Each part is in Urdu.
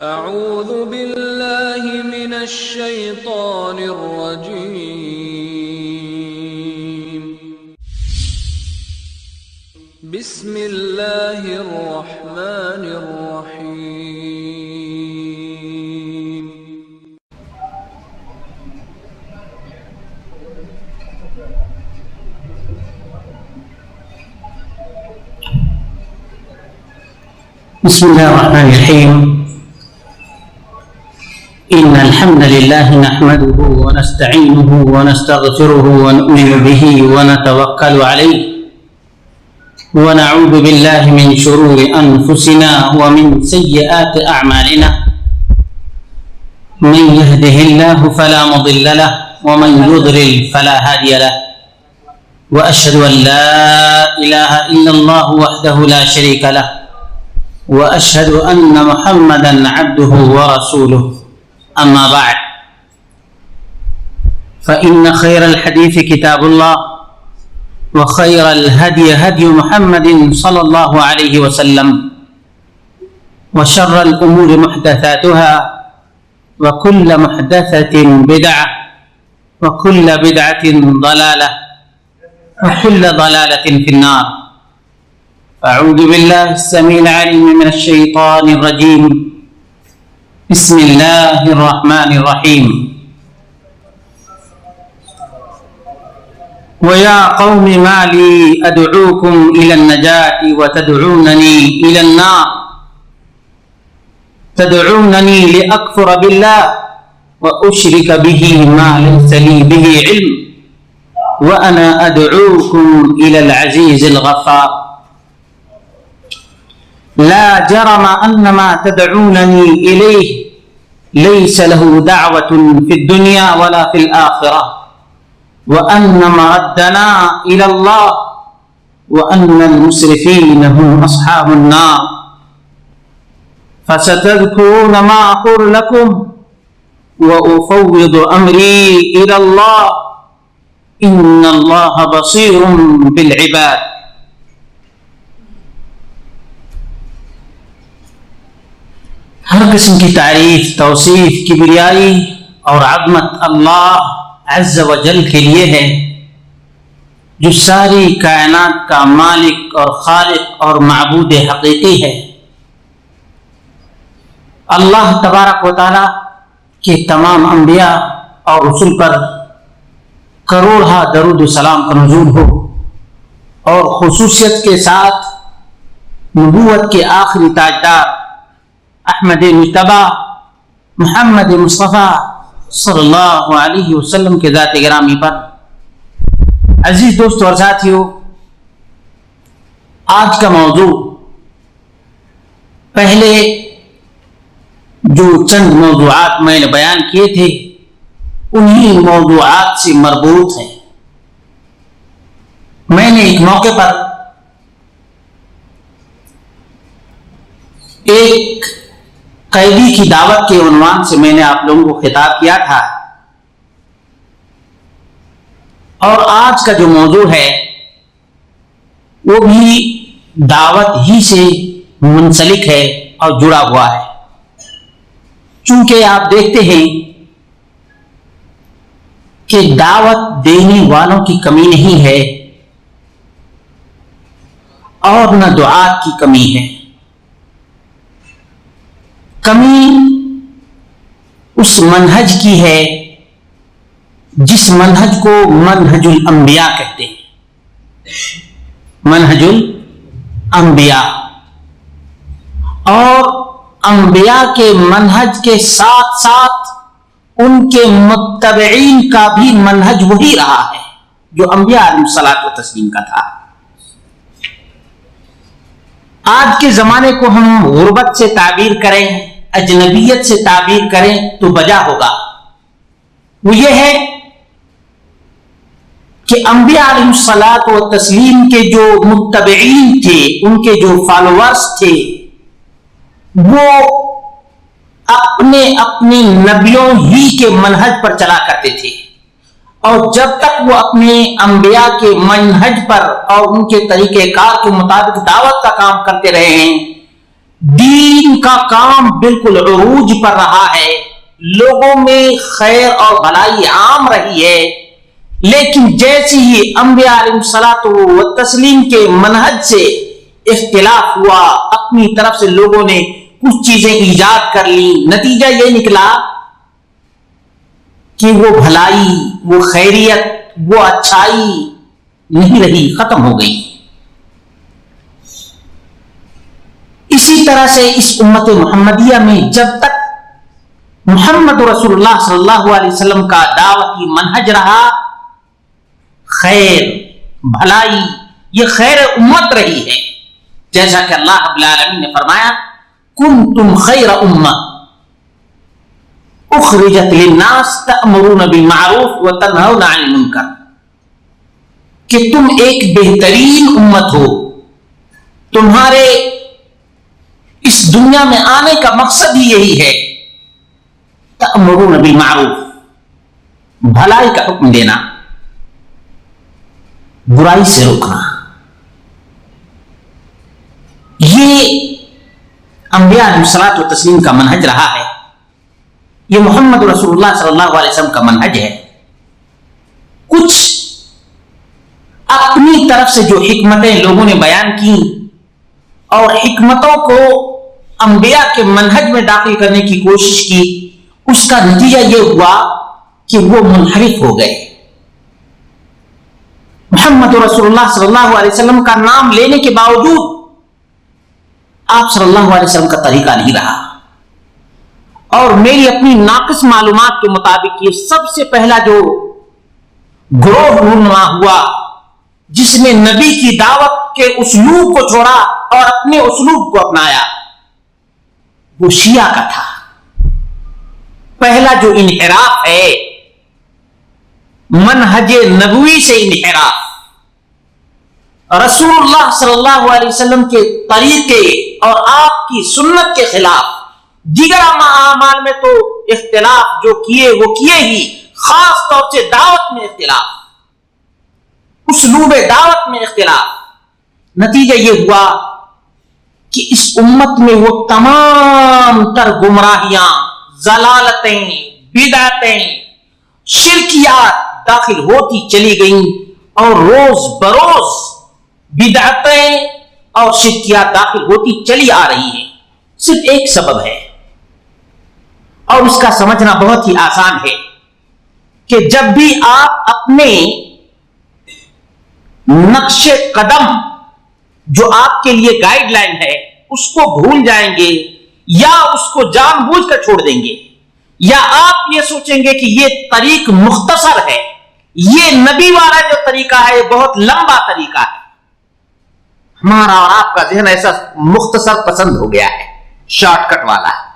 اعوذ باللہ من الشیطان الرجیم بسم اللہ الرحمن الرحیم بسم الله الرحمن الرحيم إن الحمد لله نحمده ونستعينه ونستغفره ونؤمن به ونتوكل عليه ونعوذ بالله من شرور أنفسنا ومن سيئات أعمالنا من يهده الله فلا مضل له ومن يضلل فلا هادي له وأشهد أن لا إله إلا الله وحده لا شريك له وأشهد أن محمدًا عبده ورسوله أما بعد فإن خير الحديث كتاب الله وخير الهدي هدي محمد صلى الله عليه وسلم وشر الأمور محدثاتها وكل محدثة بدعة وكل بدعة ضلالة وكل ضلالة في النار. أعوذ بالله السميع العليم من الشيطان الرجيم بسم الله الرحمن الرحيم ويا قوم ما لي أدعوكم إلى النجاة وتدعونني إلى النار تدعونني لأكفر بالله وأشرك به ما ليس لي به علم وأنا أدعوكم إلى العزيز الغفار لا جرم أن ما تدعونني إليه ليس له دعوة في الدنيا ولا في الآخرة وأن مردنا إلى الله وأن المسرفين هم أصحاب النار فستذكرون ما أقول لكم وأفوض أمري إلى الله إن الله بصير بالعباد. ہر قسم کی تعریف، توصیف، کبریائی اور عظمت اللہ عز و جل کے لیے ہے جو ساری کائنات کا مالک اور خالق اور معبود حقیقی ہے. اللہ تبارک و تعالی کے تمام انبیاء اور رسل پر کروڑہ درود و سلام کا نزول ہو اور خصوصیت کے ساتھ نبوت کے آخری تاجدار احمد مجتبی محمد مصطفیٰ صلی اللہ علیہ وسلم کے ذات گرامی پر. عزیز دوستو اور ساتھیو، آج کا موضوع پہلے جو چند موضوعات میں نے بیان کیے تھے انہی موضوعات سے مربوط ہے. میں نے ایک موقع پر ایک قیدی کی دعوت کے عنوان سے میں نے آپ لوگوں کو خطاب کیا تھا، اور آج کا جو موضوع ہے وہ بھی دعوت ہی سے منسلک ہے اور جڑا ہوا ہے. چونکہ آپ دیکھتے ہیں کہ دعوت دینے والوں کی کمی نہیں ہے اور نہ دعات کی کمی ہے. کمی اس منہج کی ہے جس منہج کو منہج الانبیاء کہتے ہیں. منہج الانبیاء، اور انبیاء کے منہج کے ساتھ ساتھ ان کے متبعین کا بھی منہج وہی رہا ہے جو انبیاء علیہ الصلوۃ والتسلیم کا تھا. آج کے زمانے کو ہم غربت سے تعبیر کریں، اجنبیت سے تعبیر کریں تو بجا ہوگا. وہ یہ ہے کہ انبیاء علیہ الصلوۃ والتسلیم کے جو متبعین تھے، ان کے جو فالوورز تھے، وہ اپنے اپنے نبیوں ہی کے منہج پر چلا کرتے تھے، اور جب تک وہ اپنے انبیاء کے منہج پر اور ان کے طریقہ کار کے مطابق دعوت کا کام کرتے رہے ہیں، دین کا کام بالکل عروج پر رہا ہے، لوگوں میں خیر اور بھلائی عام رہی ہے، لیکن جیسے ہی انبیاء علیہ الصلوۃ والتسلیم کے منہج سے اختلاف ہوا، اپنی طرف سے لوگوں نے کچھ چیزیں ایجاد کر لی، نتیجہ یہ نکلا کہ وہ بھلائی، وہ خیریت، وہ اچھائی نہیں رہی، ختم ہو گئی۔ اسی طرح سے اس امت محمدیہ میں جب تک محمد رسول اللہ صلی اللہ علیہ وسلم کا دعوتی منہج رہا، خیر، بھلائی، یہ خیر امت رہی ہے، جیسا کہ اللہ رب العالمین نے فرمایا کنتم خیر امہ اخرجت للناس تأمرون بالمعروف وتنہون عن المنکر، کہ تم ایک بہترین امت ہو، تمہارے اس دنیا میں آنے کا مقصد ہی یہی ہے، تأمرون بالمعروف، بھلائی کا حکم دینا، برائی سے روکنا۔ یہ انبیاء علیہ الصلوۃ والتسلیم کا منہج رہا ہے، یہ محمد رسول اللہ صلی اللہ علیہ وسلم کا منہج ہے۔ کچھ اپنی طرف سے جو حکمتیں لوگوں نے بیان کی اور حکمتوں کو انبیاء کے منہج میں داخل کرنے کی کوشش کی، اس کا نتیجہ یہ ہوا کہ وہ منحرف ہو گئے۔ محمد رسول اللہ صلی اللہ علیہ وسلم کا نام لینے کے باوجود آپ صلی اللہ علیہ وسلم کا طریقہ نہیں رہا، اور میری اپنی ناقص معلومات کے مطابق یہ سب سے پہلا جو گروہ رونما ہوا جس نے نبی کی دعوت کے اسلوب کو چھوڑا اور اپنے اسلوب کو اپنایا، وہ شیعہ کا تھا۔ پہلا جو انحراف ہے منہج نبوی سے انحراف، رسول اللہ صلی اللہ علیہ وسلم کے طریقے اور آپ کی سنت کے خلاف، دیگر اعمال میں تو اختلاف جو کیے وہ کیے ہی، خاص طور سے دعوت میں اختلاف، اسلوب دعوت میں اختلاف۔ نتیجہ یہ ہوا کہ اس امت میں وہ تمام تر گمراہیاں، ضلالتیں، بدعتیں، شرکیات داخل ہوتی چلی گئیں، اور روز بروز بدعتیں اور شرکیات داخل ہوتی چلی آ رہی ہیں۔ صرف ایک سبب ہے، اور اس کا سمجھنا بہت ہی آسان ہے، کہ جب بھی آپ اپنے نقش قدم جو آپ کے لیے گائیڈ لائن ہے اس کو بھول جائیں گے، یا اس کو جان بوجھ کر چھوڑ دیں گے، یا آپ یہ سوچیں گے کہ یہ طریق مختصر ہے، یہ نبی والا جو طریقہ ہے یہ بہت لمبا طریقہ ہے، ہمارا اور آپ کا ذہن ایسا مختصر پسند ہو گیا ہے، شارٹ کٹ والا ہے،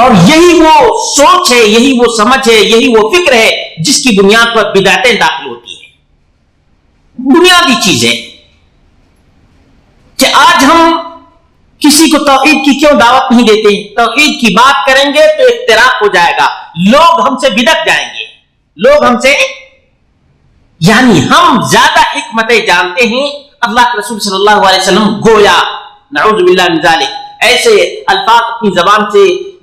اور یہی وہ سوچ ہے، یہی وہ سمجھ ہے، یہی وہ فکر ہے جس کی بنیاد پر بدعتیں داخل ہوتی ہیں۔ بنیادی چیز ہے کہ آج ہم کسی کو توحید کی کیوں دعوت نہیں دیتے؟ توحید کی بات کریں گے تو اختراق ہو جائے گا، لوگ ہم سے بدعت جائیں گے، لوگ ہم سے، یعنی ہم زیادہ حکمتیں جانتے ہیں۔ اللہ کے رسول صلی اللہ علیہ وسلم گویا، نعوذ باللہ من ذالک، ایسے الفاظ اپنی زبان سے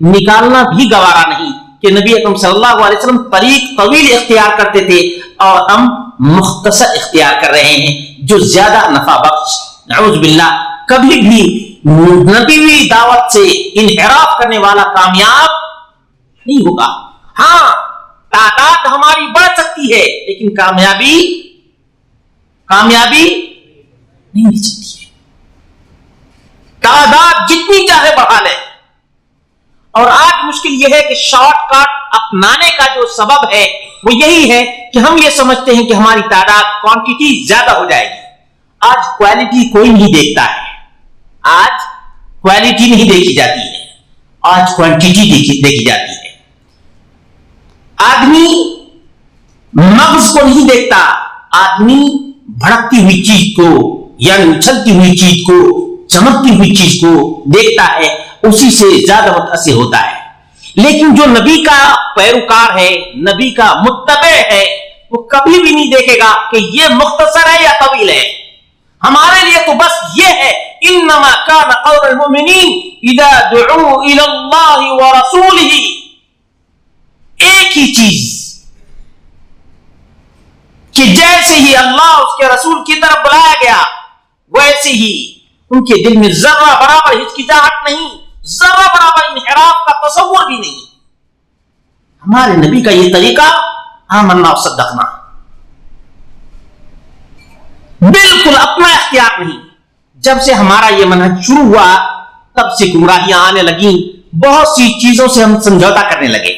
نکالنا بھی گوارا نہیں کہ نبی اکرم صلی اللہ علیہ وسلم طریق طویل اختیار کرتے تھے اور ہم مختصر اختیار کر رہے ہیں جو زیادہ نفع بخش۔ نعوذ باللہ، کبھی بھی نبوی دعوت سے انحراف کرنے والا کامیاب نہیں ہوگا۔ ہاں، تعداد ہماری بڑھ سکتی ہے لیکن کامیابی نہیں مل سکتی ہے۔ تعداد جتنی چاہے بڑھا لے، اور آج مشکل یہ ہے کہ شارٹ کٹ اپنانے کا جو سبب ہے وہ یہی ہے کہ ہم یہ سمجھتے ہیں کہ ہماری تعداد، کوانٹٹی زیادہ ہو جائے گی۔ آج کوالٹی کوئی نہیں دیکھتا ہے، آج کوالٹی نہیں دیکھی جاتی ہے، آج کوانٹٹی دیکھی جاتی ہے۔ آدمی مغز کو نہیں دیکھتا، آدمی بھڑکتی ہوئی چیز کو، یعنی اچھلتی ہوئی چیز کو، چمکتی ہوئی چیز کو دیکھتا ہے، اسی سے زیادہ متاثر ہوتا ہے۔ لیکن جو نبی کا پیروکار ہے، نبی کا متبع ہے، وہ کبھی بھی نہیں دیکھے گا کہ یہ مختصر ہے یا طویل ہے۔ ہمارے لیے تو بس یہ ہے انما کان قول المؤمنین اذا دعوا الی اللہ ورسولہ، ایک ہی چیز کہ جیسے ہی اللہ اس کے رسول کی طرف بلایا گیا ویسے ہی ان کے دل میں ذرہ برابر ہچکچاہٹ نہیں، ذرہ برابر انحراف کا تصور بھی نہیں۔ ہمارے نبی کا یہ طریقہ آمنا وصدقنا، بالکل اپنا اختیار نہیں۔ جب سے ہمارا یہ منہج شروع ہوا تب سے گمراہیاں آنے لگیں، بہت سی چیزوں سے ہم سمجھوتا کرنے لگے،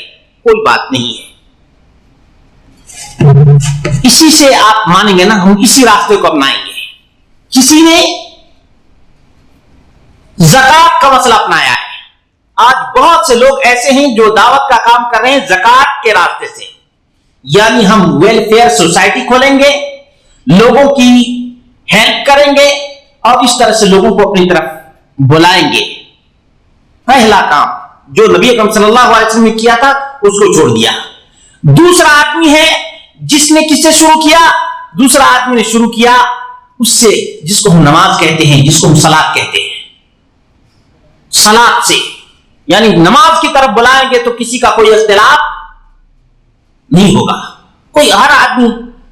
کوئی بات نہیں ہے، اسی سے آپ مانیں گے نا، ہم اسی راستے کو اپنائیں گے۔ کسی نے زکات کا مسئلہ اپنایا ہے، آج بہت سے لوگ ایسے ہیں جو دعوت کا کام کر رہے ہیں زکات کے راستے سے، یعنی ہم ویلفیئر سوسائٹی کھولیں گے، لوگوں کی ہیلپ کریں گے اور اس طرح سے لوگوں کو اپنی طرف بلائیں گے۔ پہلا کام جو نبی اکرم صلی اللہ علیہ وسلم نے کیا تھا اس کو چھوڑ دیا۔ دوسرا آدمی ہے جس نے کس سے شروع کیا؟ دوسرا آدمی نے شروع کیا اس سے جس کو ہم نماز کہتے ہیں، جس کو ہم صلاۃ کہتے ہیں، صلاۃ سے، یعنی نماز کی طرف بلائیں گے تو کسی کا کوئی اختلاف نہیں ہوگا، کوئی ہر آدمی،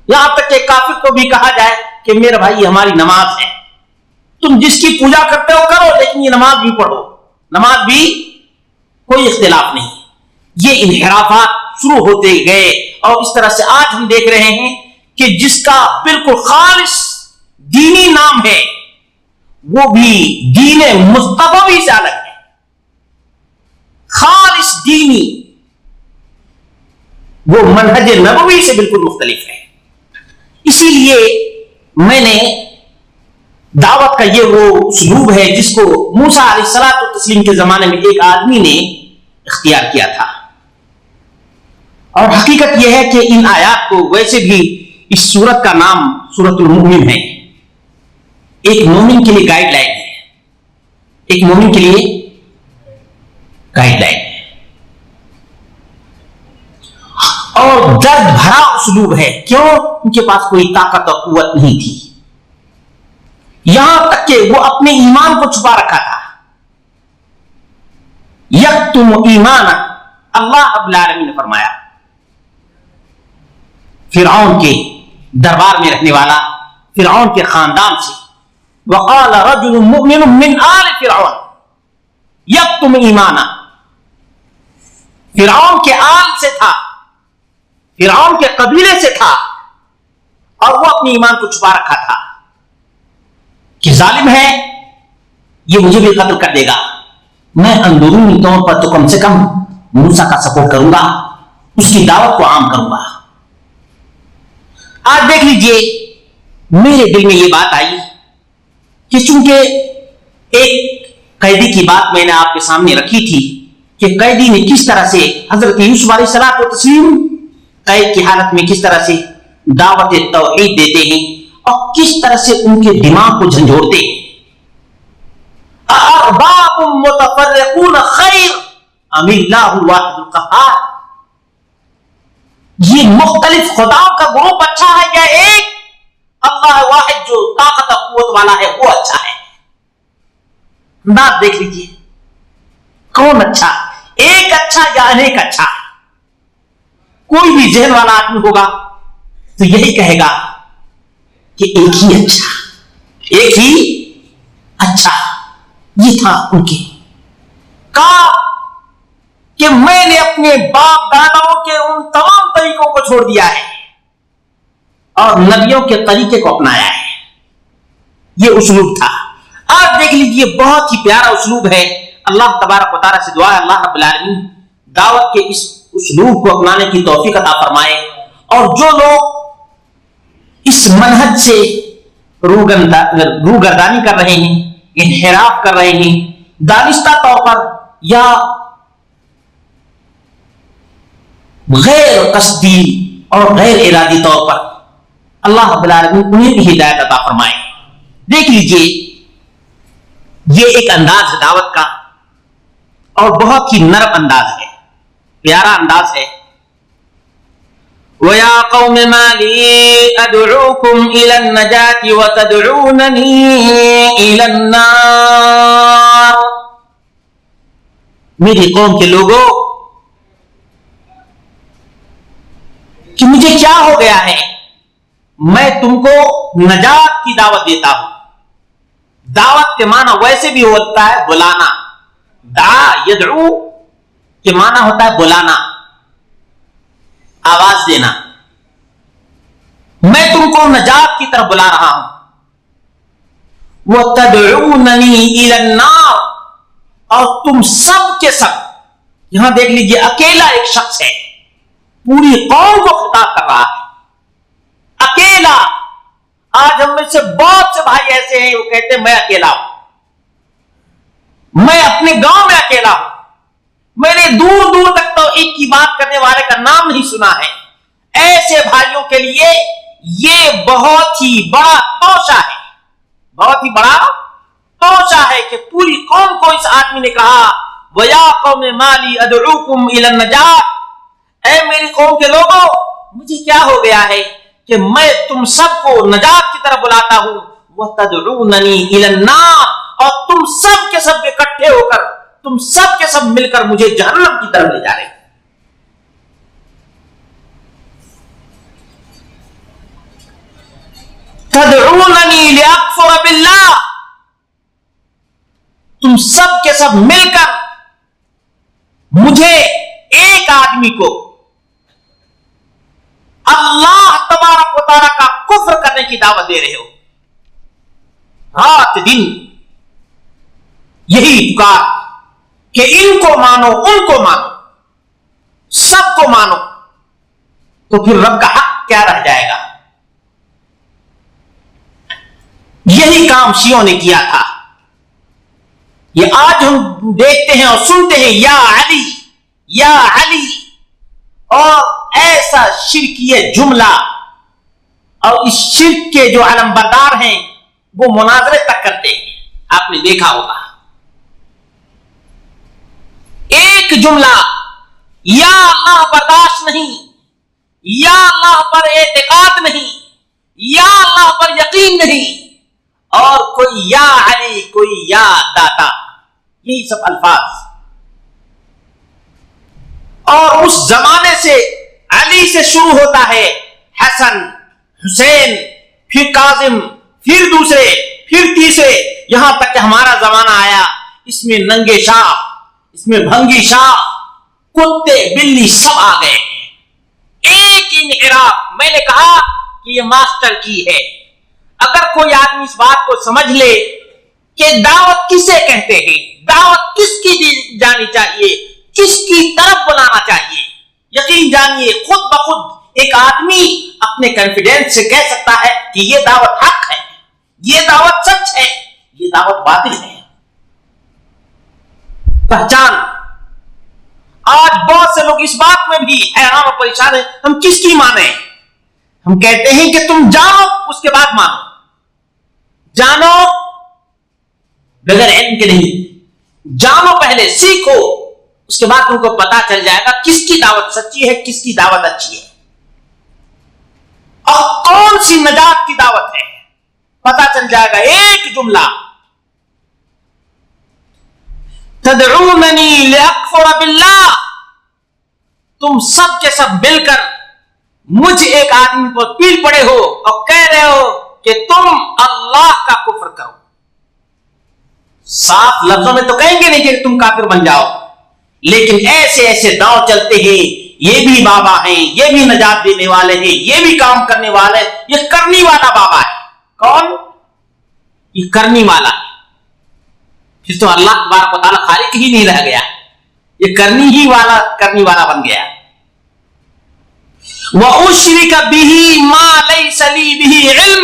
یہاں تک کہ کافر کو بھی کہا جائے کہ میرا بھائی ہماری نماز ہے، تم جس کی پوجا کرتے ہو کرو لیکن یہ نماز بھی پڑھو، نماز بھی کوئی اختلاف نہیں۔ یہ انحرافات شروع ہوتے گئے اور اس طرح سے آج ہم دیکھ رہے ہیں کہ جس کا بالکل خالص دینی نام ہے وہ بھی دین مصطفی سے الگ ہے، خالص دینی، وہ منہج نبوی سے بالکل مختلف ہے۔ اسی لیے میں نے دعوت کا یہ وہ اسلوب ہے جس کو موسیٰ علیہ الصلوۃ والتسلیم کے زمانے میں ایک آدمی نے اختیار کیا تھا، اور حقیقت یہ ہے کہ ان آیات کو ویسے بھی اس سورت کا نام سورۃ المؤمن ہے، ایک مومن کے لیے گائیڈ لائن ہے، ایک مومن کے لیے گائیڈ لائن ہے، اور درد بھرا اسلوب ہے۔ کیوں؟ ان کے پاس کوئی طاقت اور قوت نہیں تھی، یہاں تک کہ وہ اپنے ایمان کو چھپا رکھا تھا۔ یکتم ایمان، اللہ رب العالمین نے فرمایا فرعون کے دربار میں رہنے والا، فرعون کے خاندان سے، وقال رجل مؤمن من آل فرعون یکتم ایمانا، فرعون کے آل سے تھا، فرعون کے قبیلے سے تھا، اور وہ اپنے ایمان کو چھپا رکھا تھا کہ ظالم ہے یہ مجھے بھی قتل کر دے گا، میں اندرونی طور پر تو کم سے کم موسیٰ کا سپورٹ کروں گا، اس کی دعوت کو عام کروں گا۔ آج دیکھ لیجئے میرے دل میں یہ بات آئی کہ چونکہ ایک قیدی کی بات میں نے آپ کے سامنے رکھی تھی کہ قیدی نے کس طرح سے حضرت یوسف علیہ الصلوۃ والتسلیم قید کی حالت میں کس طرح سے دعوت توحید دیتے ہیں اور کس طرح سے ان کے دماغ کو جھنجھوڑتے ہیں۔ ارباب متفرقون خیر ام اللہ الواحد القہار، یہ مختلف خداؤں کا گروپ اچھا ہے یا ایک اللہ واحد جو طاقت اور قوت والا ہے وہ اچھا ہے؟ انداز دیکھ لیجیے، کون اچھا، ایک اچھا یا انیک اچھا؟ کوئی بھی ذہن والا آدمی ہوگا تو یہی کہے گا کہ ایک ہی اچھا، ایک ہی اچھا۔ یہ تھا ان کے کہا کہ میں نے اپنے باپ داداؤں کے ان تمام طریقوں کو چھوڑ دیا ہے اور نبیوں کے طریقے کو اپنایا ہے، یہ اسلوب تھا۔ آپ دیکھ لیجئے بہت ہی پیارا اسلوب ہے، اللہ تبارک و تعالیٰ سے دعا ہے اللہ رب العالمین دعوت کے اس اسلوب کو اپنانے کی توفیق عطا فرمائے، اور جو لوگ اس منہج سے روگردانی کر رہے ہیں، انحراف کر رہے ہیں، دانستہ طور پر یا غیر قصدی اور غیر ارادی طور پر، اللہ رب العالمین انہیں بھی ہدایت عطا فرمائے۔ دیکھ لیجئے یہ ایک انداز ہے دعوت کا، اور بہت ہی نرم انداز ہے، پیارا انداز ہے، وَيَا قَوْمِ مَا لِي أَدْعُوكُمْ إِلَى النَّجَاةِ وَتَدْعُونَنِي إِلَى النَّارِ. میری قوم کے لوگوں، کہ مجھے کیا ہو گیا ہے، میں تم کو نجات کی دعوت دیتا ہوں. دعوت کے معنی ویسے بھی ہوتا ہے بلانا. دعا یدعو کے معنی ہوتا ہے بلانا، آواز دینا. میں تم کو نجات کی طرف بلا رہا ہوں. وَتَدْعُونَنِي إِلَى النَّارِ، اور تم سب کے سب، یہاں دیکھ لیجئے اکیلا ایک شخص ہے، پوری قوم کو خطاب کر رہا ہے، اکیلا. آج ہم میں سے بہت سے بھائی ایسے ہیں وہ کہتے ہیں میں اکیلا ہوں، میں اپنے گاؤں میں اکیلا ہوں، میں نے دور دور تک توحید کی بات کرنے والے کا نام نہیں سنا ہے. ایسے بھائیوں کے لیے یہ بہت ہی بڑا توشہ ہے، بہت ہی بڑا توشہ ہے کہ پوری قوم کو اس آدمی نے کہا وَيَا قَوْمِ مَا لِي أَدْعُوكُمْ إِلَى النَّجَاةِ، اے میری قوم کے لوگوں، مجھے کیا ہو گیا ہے کہ میں تم سب کو نجات کی طرف بلاتا ہوں. وَتَدْعُونَنِي إِلَى النَّارِ، اور تم سب کے سب اکٹھے ہو کر، تم سب کے سب مل کر مجھے جہنم کی طرف لے جا رہے ہیں. تَدْعُونَنِي لِأَكْفُرَ بِاللَّهِ، تم سب کے سب مل کر مجھے ایک آدمی کو اللہ تبارک و تعالیٰ کا کفر کرنے کی دعوت دے رہے ہو. رات دن یہی پکار کہ ان کو مانو، ان کو مانو، سب کو مانو، تو پھر رب کا حق کیا رہ جائے گا. یہی کام شیعوں نے کیا تھا. یہ آج ہم دیکھتے ہیں اور سنتے ہیں یا علی یا علی، اور ایسا شرکیہ جملہ، اور اس شرک کے جو علم بردار ہیں وہ مناظرے تک کرتے ہیں. آپ نے دیکھا ہوگا ایک جملہ، یا اللہ برداشت نہیں، یا اللہ پر اعتقاد نہیں، یا اللہ پر یقین نہیں، اور کوئی یا علی، کوئی یا داتا، یہی سب الفاظ. اور اس زمانے سے علی سے شروع ہوتا ہے، حسن، حسین، پھر کاظم، پھر دوسرے، پھر تیسرے، یہاں تک کہ ہمارا زمانہ آیا. اس میں ننگے شاہ، اس میں بھنگی شاہ، کتے بلی سب آ گئے. ایک انحراف. میں نے کہا کہ یہ ماسٹر کی ہے. اگر کوئی آدمی اس بات کو سمجھ لے کہ دعوت کسے کہتے ہیں، دعوت کس کی دی جانی چاہیے، کس کی طرف بلانا چاہیے، یقین جانیے خود بخود ایک آدمی اپنے کانفیڈنس سے کہہ سکتا ہے کہ یہ دعوت حق ہے، یہ دعوت سچ ہے، یہ دعوت باطل ہے. پہچان. آج بہت سے لوگ اس بات میں بھی حیران و پریشان ہیں ہم کس کی مانیں. ہم کہتے ہیں کہ تم جانو اس کے بعد مانو. جانو بغیر علم کے نہیں، جانو پہلے، سیکھو، اس کے بعد تم کو پتا چل جائے گا کس کی دعوت سچی ہے، کس کی دعوت اچھی ہے، اور کون سی نجات کی دعوت ہے. پتا چل جائے گا. ایک جملہ، تدعوننی لأکفر باللہ، تم سب کے سب مل کر مجھ ایک آدمی کو پیل پڑے ہو اور کہہ رہے ہو کہ تم اللہ کا کفر کرو. صاف لفظوں میں تو کہیں گے نہیں کہ تم کافر بن جاؤ، لیکن ایسے ایسے داؤ چلتے ہیں. یہ بھی بابا ہیں، یہ بھی نجات دینے والے ہیں، یہ بھی کام کرنے والے. یہ کرنی والا بابا ہے. کون؟ یہ کرنی والا ہے. پھر تو اللہ تبارک و تعالیٰ خالق ہی نہیں رہ گیا، یہ کرنی والا بن گیا. وَأُشْرِكَ بِهِ مَا لَيْسَ لِي بِهِ عِلْمٌ،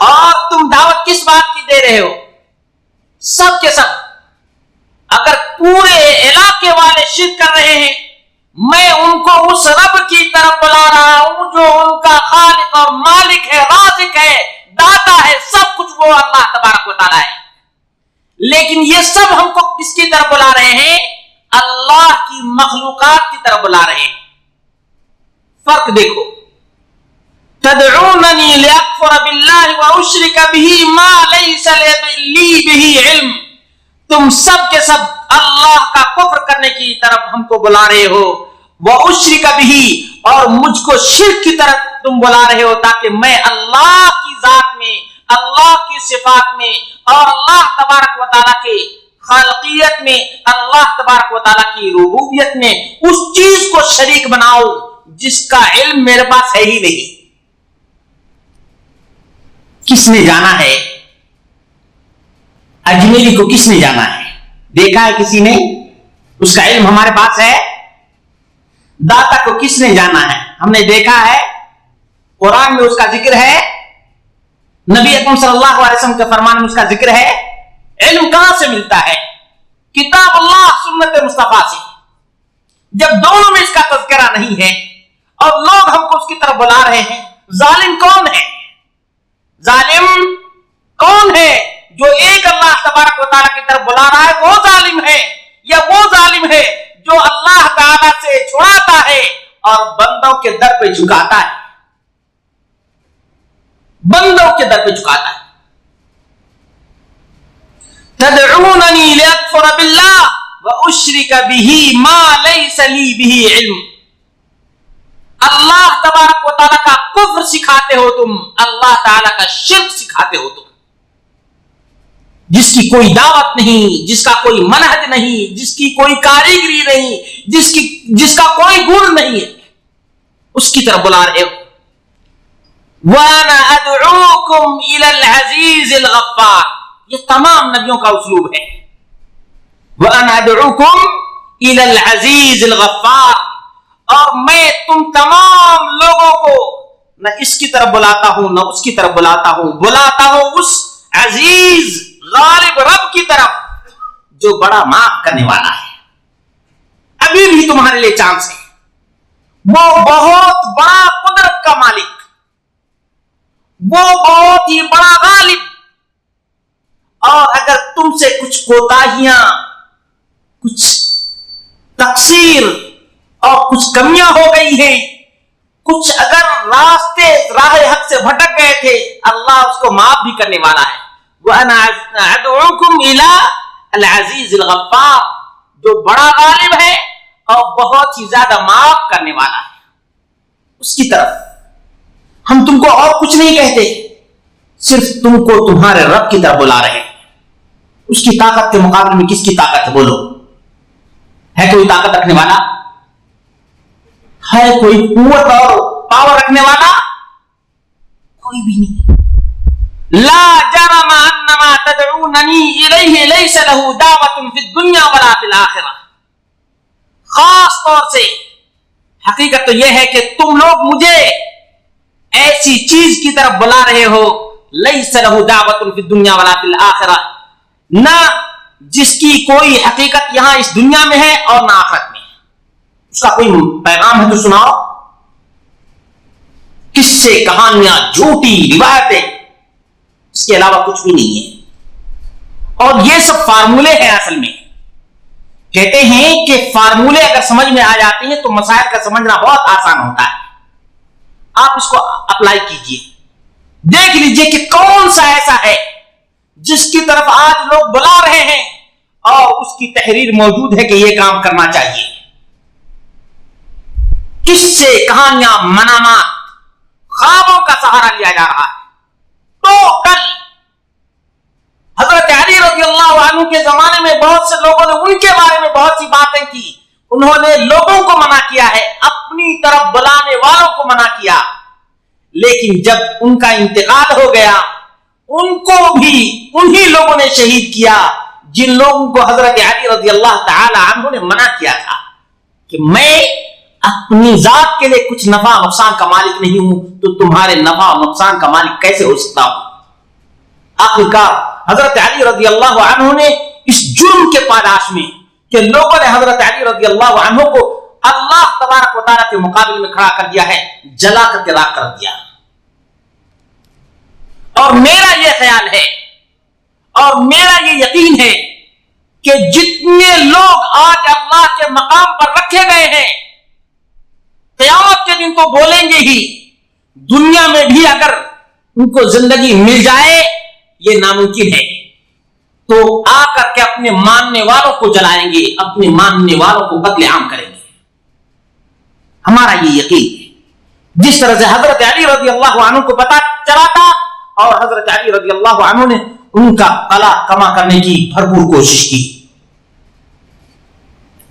اور تم دعوت کس بات کی دے رہے ہو؟ سب کے سب اگر پورے علاقے والے شرک کر رہے ہیں، میں ان کو اس رب کی طرف بلا رہا ہوں جو ان کا خالق اور مالک ہے، رازق ہے، داتا ہے، سب کچھ وہ اللہ تبارک و تعالیٰ ہے. لیکن یہ سب ہم کو کس کی طرف بلا رہے ہیں؟ اللہ کی مخلوقات کی طرف بلا رہے ہیں. فرق دیکھو. تدعوننی لیکفر باللہ واشرک بہ ما لیس لی بہ علم. تم سب کے سب اللہ کا کفر کرنے کی طرف ہم کو بلا رہے ہو. واشرک بہ، اور مجھ کو شرک کی طرف تم بلا رہے ہو، تاکہ میں اللہ کی ذات میں، اللہ کی صفات میں اور اللہ تبارک و تعالیٰ کے خالقیت میں، اللہ تبارک و تعالیٰ کی ربوبیت میں اس چیز کو شریک بناؤ جس کا علم میرے پاس ہے ہی نہیں. کس نے جانا ہے اجمیری کو؟ کس نے جانا ہے؟ دیکھا ہے کسی نے؟ اس کا علم ہمارے پاس ہے. داتا کو کس نے جانا ہے؟ ہم نے دیکھا ہے، قرآن میں اس کا ذکر ہے، نبی اکرم صلی اللہ علیہ وسلم کے فرمان میں اس کا ذکر ہے. علم کہاں سے ملتا ہے؟ کتاب اللہ، سنت مصطفیٰ سے. جب دونوں میں اس کا تذکرہ نہیں ہے اور لوگ ہم کو اس کی طرف بلا رہے ہیں، ظالم کون ہے؟ ظالم کون ہے؟ جو ایک اللہ تبارک و تعالیٰ کی طرف بلا رہا ہے وہ ظالم ہے، یا وہ ظالم ہے جو اللہ تعالیٰ سے چھڑاتا ہے اور بندوں کے در پہ جھکاتا ہے، بندوں کے در پہ جھکاتا ہے. تدعوننی لیکفر باللہ واشرک بہ ما لیس لی بہ علم. اللہ تبارک و تعالیٰ کا کفر سکھاتے ہو تم، اللہ تعالیٰ کا شرک سکھاتے ہو تم، جس کی کوئی دعوت نہیں، جس کا کوئی منہج نہیں، جس کی کوئی کاریگری نہیں، جس کا کوئی گن نہیں ہے، اس کی طرف بلا رہے ہو. وَأَنَا أَدْعُوكُمْ إِلَى الْعَزِيزِ الْغَفَّارِ. یہ تمام نبیوں کا اسلوب ہے. وَأَنَا أَدْعُوكُمْ إِلَى الْعَزِيزِ الْغَفَّارِ. اور میں تم تمام لوگوں کو نہ اس کی طرف بلاتا ہوں نہ اس کی طرف بلاتا ہوں اس عزیز غالب رب کی طرف جو بڑا معاف کرنے والا ہے. ابھی بھی تمہارے لیے چانس ہے. وہ بہت بڑا قدرت کا مالک، وہ بہت ہی بڑا غالب. اور اگر تم سے کچھ کوتاہیاں، کچھ تقصیر اور کچھ کمیاں ہو گئی ہیں، کچھ اگر راہ حق سے بھٹک گئے تھے، اللہ اس کو معاف بھی کرنے والا ہے. وَأَنَا أَدْعُوكُمْ إِلَىٰ الْعَزِيزِ الْغَفَّارِ. جو بڑا غالب ہے اور بہت ہی زیادہ معاف کرنے والا ہے، اس کی طرف. ہم تم کو اور کچھ نہیں کہتے، صرف تم کو تمہارے رب کی طرف بلا رہے ہیں. اس کی طاقت کے مقابلے میں کس کی طاقت ہے؟ بولو، ہے کوئی طاقت رکھنے والا؟ ہے کوئی قوت اور پاور رکھنے والا؟ کوئی بھی نہیں. لا جرم انما تدعوننی الیہ لیس لہ دعوت فی الدنیا ولا فی الآخرہ. خاص طور سے حقیقت تو یہ ہے کہ تم لوگ مجھے ایسی چیز کی طرف بلا رہے ہو، لیس لہ دعوت فی الدنیا ولا فی الآخرہ، نہ جس کی کوئی حقیقت یہاں اس دنیا میں ہے اور نہ آخرت میں. اس کا کوئی پیغام ہے تو سناؤ. قصے، کہانیاں، جھوٹی روایتیں، اس کے علاوہ کچھ بھی نہیں ہے. اور یہ سب فارمولے ہیں. اصل میں کہتے ہیں کہ فارمولے اگر سمجھ میں آ جاتے ہیں تو مسائل کا سمجھنا بہت آسان ہوتا ہے. آپ اس کو اپلائی کیجئے، دیکھ لیجئے کہ کون سا ایسا ہے جس کی طرف آج لوگ بلا رہے ہیں اور اس کی تحریر موجود ہے کہ یہ کام کرنا چاہیے. قصے، کہانیاں، منامات، خوابوں کا سہارا لیا جا رہا ہے. تو کل حضرت علی رضی اللہ عنہ کے زمانے میں بہت سے لوگوں نے ان کے بارے میں بہت سی باتیں کی. انہوں نے لوگوں کو منع کیا ہے، اپنی طرف بلانے والوں کو منع کیا. لیکن جب ان کا انتقال ہو گیا، ان کو بھی انہی لوگوں نے شہید کیا جن لوگوں کو حضرت علی رضی اللہ تعالی عنہ نے منع کیا تھا کہ میں اپنی ذات کے لیے کچھ نفع نقصان کا مالک نہیں ہوں، تو تمہارے نفع نقصان کا مالک کیسے ہو سکتا ہوں. آخرکار حضرت علی رضی اللہ عنہ نے اس جرم کے پاداش میں کہ لوگوں نے حضرت علی رضی اللہ عنہ کو اللہ تبارک و تعالیٰ کے مقابل میں کھڑا کر دیا ہے، جلا کر کے راکھ کر دیا. اور میرا یہ خیال ہے اور میرا یہ یقین ہے کہ جتنے لوگ آج اللہ کے مقام پر رکھے گئے ہیں، قیامت کے دن تو بولیں گے ہی. دنیا میں بھی اگر ان کو زندگی مل جائے یہ ناممکن ہے تو آ کر کے اپنے ماننے والوں کو جلائیں گے, اپنے ماننے والوں کو قتل عام کریں گے. ہمارا یہ یقین ہے. جس طرح سے حضرت علی رضی اللہ عنہ کو پتا چلا تھا اور حضرت علی رضی اللہ عنہ نے ان کا قلع کما کرنے کی بھرپور کوشش کی.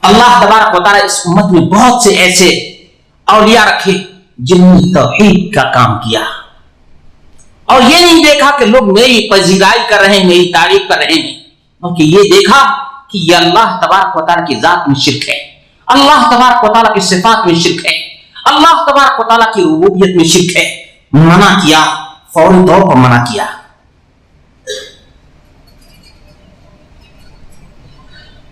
اللہ تبارک و تعالیٰ اس امت میں بہت سے ایسے اولیاء رکھے جنہوں نے توحید کا کام کیا اور یہ نہیں دیکھا کہ لوگ میری پذیرائی کر رہے ہیں, میری تعریف کر رہے ہیں, بلکہ یہ دیکھا کہ یہ اللہ تبارک و تعالیٰ کی ذات میں شرک ہے, اللہ تبارک و تعالیٰ کی صفات میں شرک ہے, اللہ تبارک و تعالیٰ کی ربوبیت میں شرک ہے. منع کیا, فوری طور پر منع کیا.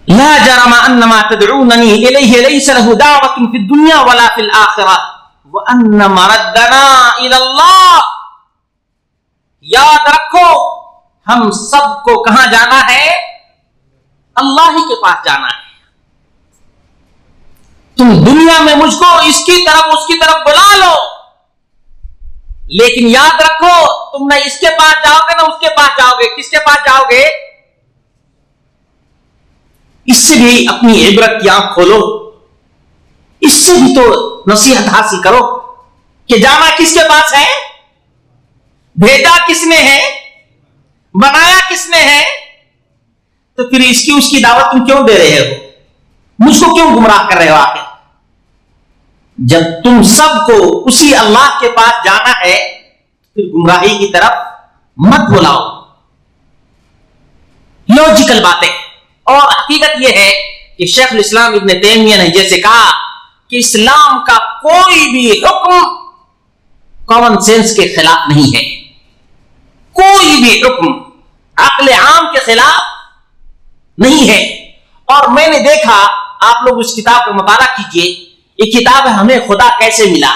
لا جرم ان ما تدعونني اليه ليس له دعوة في الدنيا ولا في الآخرة وان مردنا الى الله. یاد رکھو ہم سب کو کہاں جانا ہے؟ اللہ ہی کے پاس جانا ہے. تم دنیا میں مجھ کو اس کی طرف بلا لو, لیکن یاد رکھو تم نہ اس کے پاس جاؤ گے نہ اس کے پاس جاؤ گے. کس کے پاس جاؤ گے؟ اس سے بھی اپنی عبرت کی آنکھ کھولو, اس سے بھی تو نصیحت حاصل کرو کہ جانا کس کے پاس ہے, بھیجا کس نے ہے, بنایا کس نے ہے, تو پھر اس کی دعوت تم کیوں دے رہے ہو, مجھ کو کیوں گمراہ کر رہے ہو آخر؟ جب تم سب کو اسی اللہ کے پاس جانا ہے پھر گمراہی کی طرف مت بلاؤ. لوجیکل باتیں. اور حقیقت یہ ہے کہ شیخ الاسلام ابن تیمیہ نے جیسے کہا کہ اسلام کا کوئی بھی حکم کامن سینس کے خلاف نہیں ہے, کوئی بھی حکم عقل عام کے خلاف نہیں ہے. اور میں نے دیکھا, آپ لوگ اس کتاب کا مطالعہ کیجئے, یہ کتاب ہے ہمیں خدا کیسے ملا.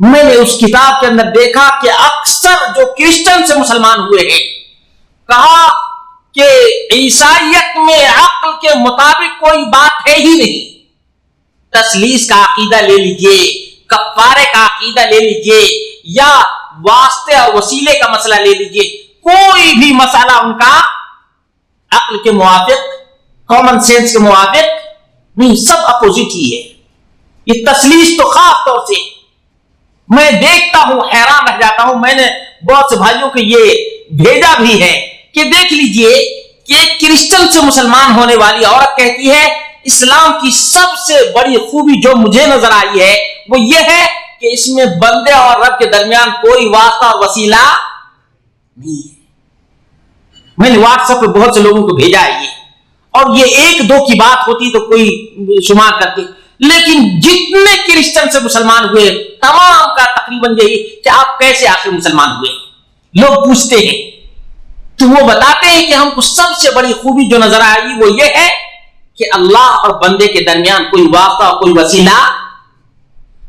میں نے اس کتاب کے اندر دیکھا کہ اکثر جو کرسچن سے مسلمان ہوئے ہیں کہا کہ عیسائیت میں عقل کے مطابق کوئی بات ہے ہی نہیں. تثلیث کا عقیدہ لے لیجئے, کفارے کا عقیدہ لے لیجئے, یا واسطے اور وسیلے کا مسئلہ لے لیجئے, کوئی بھی مسئلہ ان کا عقل کے موافق, کامن سینس کے موافق نہیں, سب اپوزٹ ہی ہے. یہ تثلیث تو خاص طور سے میں دیکھتا ہوں حیران رہ جاتا ہوں. میں نے بہت سے بھائیوں کو یہ بھیجا بھی ہے کہ دیکھ لیجئے کہ ایک کرسچن سے مسلمان ہونے والی عورت کہتی ہے اسلام کی سب سے بڑی خوبی جو مجھے نظر آئی ہے وہ یہ ہے کہ اس میں بندے اور رب کے درمیان کوئی واسطہ اور وسیلہ نہیں ہے. میں نے واٹس ایپ پہ بہت سے لوگوں کو بھیجا ہے یہ, اور یہ ایک دو کی بات ہوتی تو کوئی شمار کرتے, لیکن جتنے کرسچن سے مسلمان ہوئے تمام کا تقریباً یہی کہ آپ کیسے آخر مسلمان ہوئے. لوگ پوچھتے ہیں تو وہ بتاتے ہیں کہ ہم کو سب سے بڑی خوبی جو نظر آئی وہ یہ ہے کہ اللہ اور بندے کے درمیان کوئی واسطہ اور کوئی وسیلہ,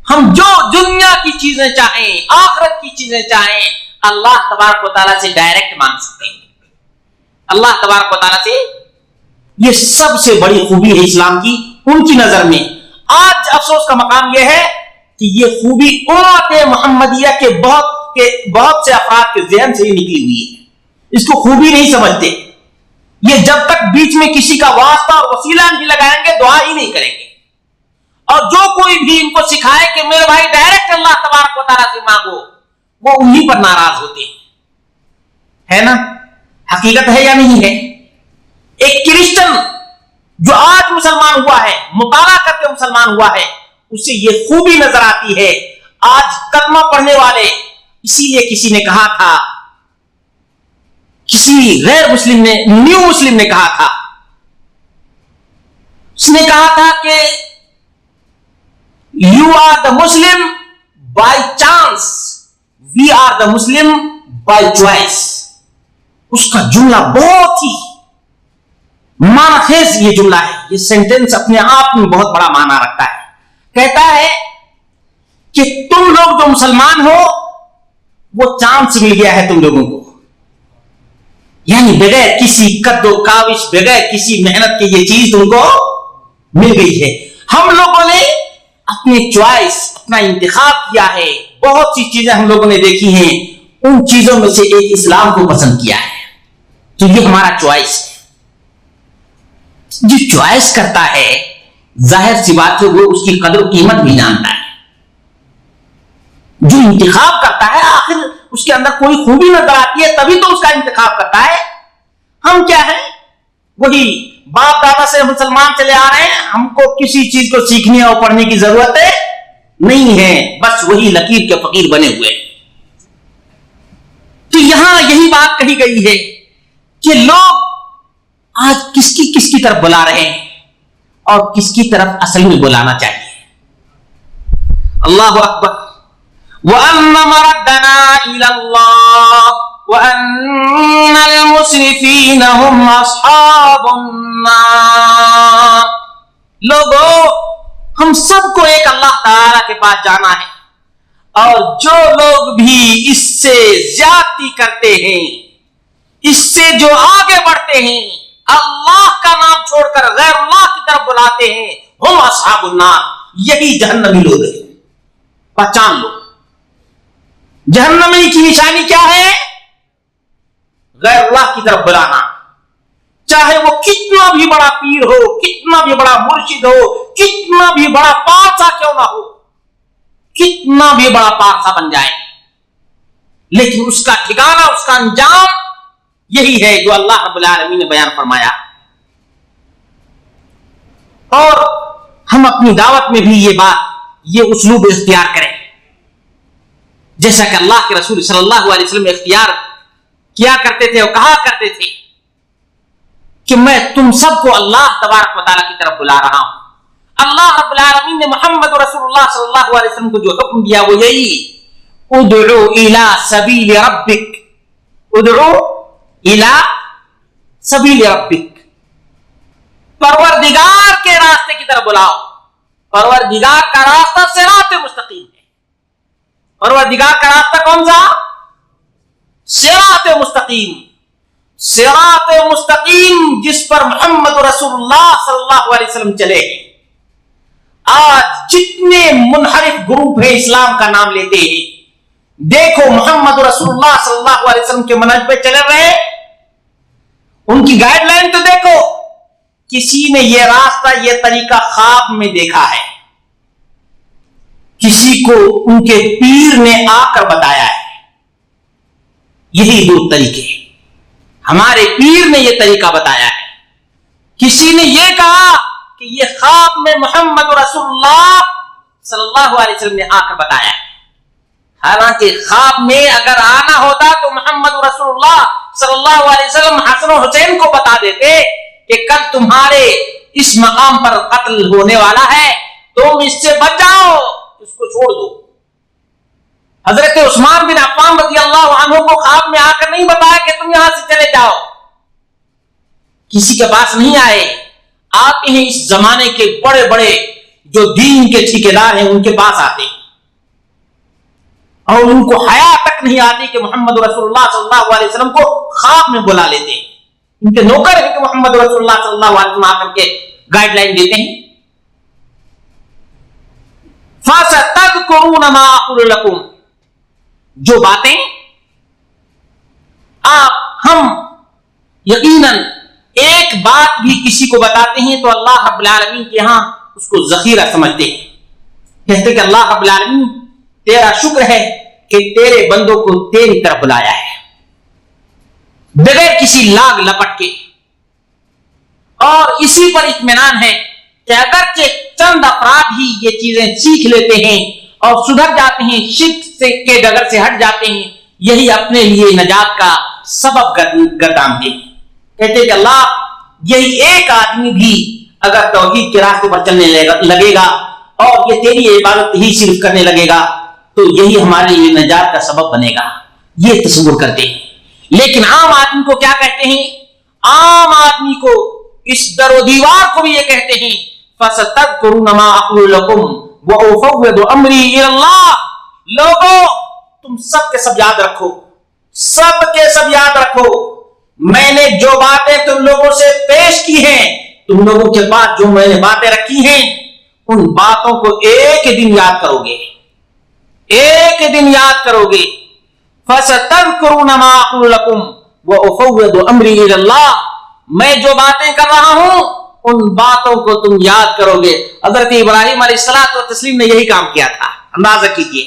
ہم جو دنیا کی چیزیں چاہیں, آخرت کی چیزیں چاہیں, اللہ تبارک و تعالیٰ سے ڈائریکٹ مانگ سکتے ہیں. اللہ تبارک و تعالیٰ سے, یہ سب سے بڑی خوبی ہے اسلام کی ان کی نظر میں. آج افسوس کا مقام یہ ہے کہ یہ خوبی امت محمدیہ کے بہت سے افراد کے ذہن سے ہی نکلی ہوئی ہے, اس کو خوبی نہیں سمجھتے. یہ جب تک بیچ میں کسی کا واسطہ اور وسیلہ نہیں لگائیں گے دعا ہی نہیں کریں گے. اور جو کوئی بھی ان کو سکھائے کہ میرے بھائی ڈائریکٹ اللہ تبارک و تعالیٰ سے مانگو, وہ انہی پر ناراض ہوتے ہیں. ہے نا؟ حقیقت ہے یا نہیں ہے؟ ایک کرسچن جو آج مسلمان ہوا ہے, مطالعہ کر کے مسلمان ہوا ہے, اسے یہ خوبی نظر آتی ہے. آج کلمہ پڑھنے والے, اسی لیے کسی نے کہا تھا, کسی غیر مسلم نے, نیو مسلم نے کہا تھا, اس نے کہا تھا کہ you are the Muslim by chance, we are the Muslim by choice. اس کا جملہ بہت ہی معنی خیز یہ جملہ ہے. یہ سینٹینس اپنے آپ میں بہت بڑا معنی رکھتا ہے. کہتا ہے کہ تم لوگ جو مسلمان ہو وہ چانس مل گیا ہے تم لوگوں کو, یعنی بغیر کسی قد و کاوش, بغیر کسی محنت کی یہ چیز تم کو مل گئی ہے. ہم لوگوں نے اپنے چوائس، اپنا انتخاب کیا ہے. بہت سی چیزیں ہم لوگوں نے دیکھی ہیں، ان چیزوں میں سے ایک اسلام کو پسند کیا ہے. تو یہ ہمارا چوائس ہے. جو چوائس کرتا ہے ظاہر سی بات ہے وہ اس کی قدر و قیمت بھی جانتا ہے. جو انتخاب کرتا ہے آخر اس کے اندر کوئی خوبی نظر آتی ہے تبھی تو اس کا انتخاب کرتا ہے. ہم کیا ہیں؟ وہی باپ دادا سے مسلمان چلے آ رہے ہیں، ہم کو کسی چیز کو سیکھنے اور پڑھنے کی ضرورت نہیں ہے، بس وہی لکیر کے فقیر بنے ہوئے. تو یہاں یہی بات کہی گئی ہے کہ لوگ آج کس کی طرف بلا رہے ہیں اور کس کی طرف اصل میں بلانا چاہیے. اللہ اکبر. وَأَنَّ مَرَدَّنَا إِلَى اللَّهِ وَأَنَّ الْمُسْرِفِينَ هُمْ أَصْحَابُ النَّارِ. لوگوں، ہم سب کو ایک اللہ تعالی کے پاس جانا ہے، اور جو لوگ بھی اس سے زیادتی کرتے ہیں، اس سے جو آگے بڑھتے ہیں، اللہ کا نام چھوڑ کر غیر اللہ کی طرف بلاتے ہیں، ہم اصحاب النار، یہی جہنمی لوگ ہیں. پہچان لو جہنمی کی نشانی کیا ہے؟ غیر اللہ کی طرف بلانا. چاہے وہ کتنا بھی بڑا پیر ہو، کتنا بھی بڑا مرشد ہو، کتنا بھی بڑا پارسا کیوں نہ ہو، کتنا بھی بڑا پارسا بن جائے، لیکن اس کا ٹھکانہ، اس کا انجام یہی ہے جو اللہ رب العالمین نے بیان فرمایا. اور ہم اپنی دعوت میں بھی یہ اسلوب اختیار کریں، جیسا کہ اللہ کے رسول صلی اللہ علیہ وسلم اختیار کیا کرتے تھے اور کہا کرتے تھے کہ میں تم سب کو اللہ تبارک و تعالیٰ کی طرف بلا رہا ہوں. اللہ رب العالمین نے محمد رسول اللہ صلی اللہ علیہ وسلم کو جو حکم دیا وہ یہی، ادعو الی سبیل ربک، ادعو الی سبیل ربک، پروردگار کے راستے کی طرف بلاؤ. پروردگار کا راستہ صراط مستقیم ہے. پروردگار کا راستہ کون سا؟ صراط مستقیم. صراط مستقیم جس پر محمد رسول اللہ صلی اللہ علیہ وسلم چلے. آج جتنے منحرف گروپ ہیں اسلام کا نام لیتے ہیں، دیکھو محمد رسول اللہ صلی اللہ علیہ وسلم کے منہج پہ چلے رہے، ان کی گائیڈ لائن تو دیکھو. کسی نے یہ راستہ، یہ طریقہ خواب میں دیکھا ہے، کسی کو ان کے پیر نے آ کر بتایا ہے. یہی دو طریقے، ہمارے پیر نے یہ طریقہ بتایا ہے. کسی نے یہ کہا کہ یہ خواب میں محمد رسول اللہ صلی اللہ علیہ وسلم نے آ کر بتایا ہے. حالانکہ خواب میں اگر آنا ہوتا تو محمد رسول اللہ صلی اللہ علیہ وسلم حسن و حسین کو بتا دیتے کہ کل تمہارے اس مقام پر قتل ہونے والا ہے، تم اس سے بچ جاؤ، اس کو چھوڑ دو. حضرت عثمان بن عفان رضی اللہ عنہ کو خواب میں آ کر نہیں بتایا کہ تم یہاں سے چلے جاؤ. کسی کے پاس نہیں آئے. آتے ہیں اس زمانے کے بڑے بڑے جو دین کے ٹھیکیدار ہیں، ان کے پاس آتے ہیں، اور ان کو حیا تک نہیں آتی کہ محمد رسول اللہ صلی اللہ علیہ وسلم کو خواب میں بلا لیتے ہیں. ان کے نوکر ہے کہ محمد رسول اللہ صلی اللہ علیہ وسلم آ کر کے گائیڈ لائن دیتے ہیں. فَسَتَذْكُرُونَ مَا أَقُولُ لَكُمْ، جو باتیں ہم یقیناً ایک بات بھی کسی کو بتاتے ہیں تو اللہ رب العالمین کے ہاں اس کو ذخیرہ سمجھتے ہیں. کہتے کہ اللہ رب العالمین تیرا شکر ہے کہ تیرے بندوں کو تیری طرف بلایا ہے بغیر کسی لاگ لپٹ کے. اور اسی پر اطمینان ہے کہ اگرچہ چند افراد ہی یہ چیزیں سیکھ لیتے ہیں اور سدھر جاتے ہیں، شرک کے ڈگر سے ہٹ جاتے ہیں، یہی اپنے لیے نجات کا سبب گردانتے ہیں. کہتے کہ اللہ، یہی ایک آدمی بھی اگر توحید کے راستے پر چلنے لگے گا اور یہ تیری عبادت ہی صرف کرنے لگے گا تو یہی ہمارے لیے نجات کا سبب بنے گا. یہ تصور کرتے ہیں. لیکن عام آدمی کو کیا کہتے ہیں؟ عام آدمی کو، اس در و دیوار کو بھی یہ کہتے ہیں فَسَتَذْكُرُونَ مَا أَقُولُ لَكُمْ وَأُفَوِّضُ أَمْرِي إِلَى اللَّهِ. لوگوں، تم سب کے سب یاد رکھو، سب کے سب یاد رکھو، میں نے جو باتیں تم لوگوں سے پیش کی ہیں، تم لوگوں کے پاس جو میں نے باتیں رکھی ہیں، ان باتوں کو ایک دن یاد کرو گے، ایک دن یاد کرو گے. فَسَتَذْكُرُونَ مَا أَقُولُ لَكُمْ وَأُفَوِّضُ أَمْرِي إِلَى اللَّهِ. میں جو باتیں کر رہا ہوں ان باتوں کو تم یاد کرو گے. حضرت ابراہیم علیہ الصلوۃ والتسلیم نے یہی کام کیا تھا. اندازہ کیجیے،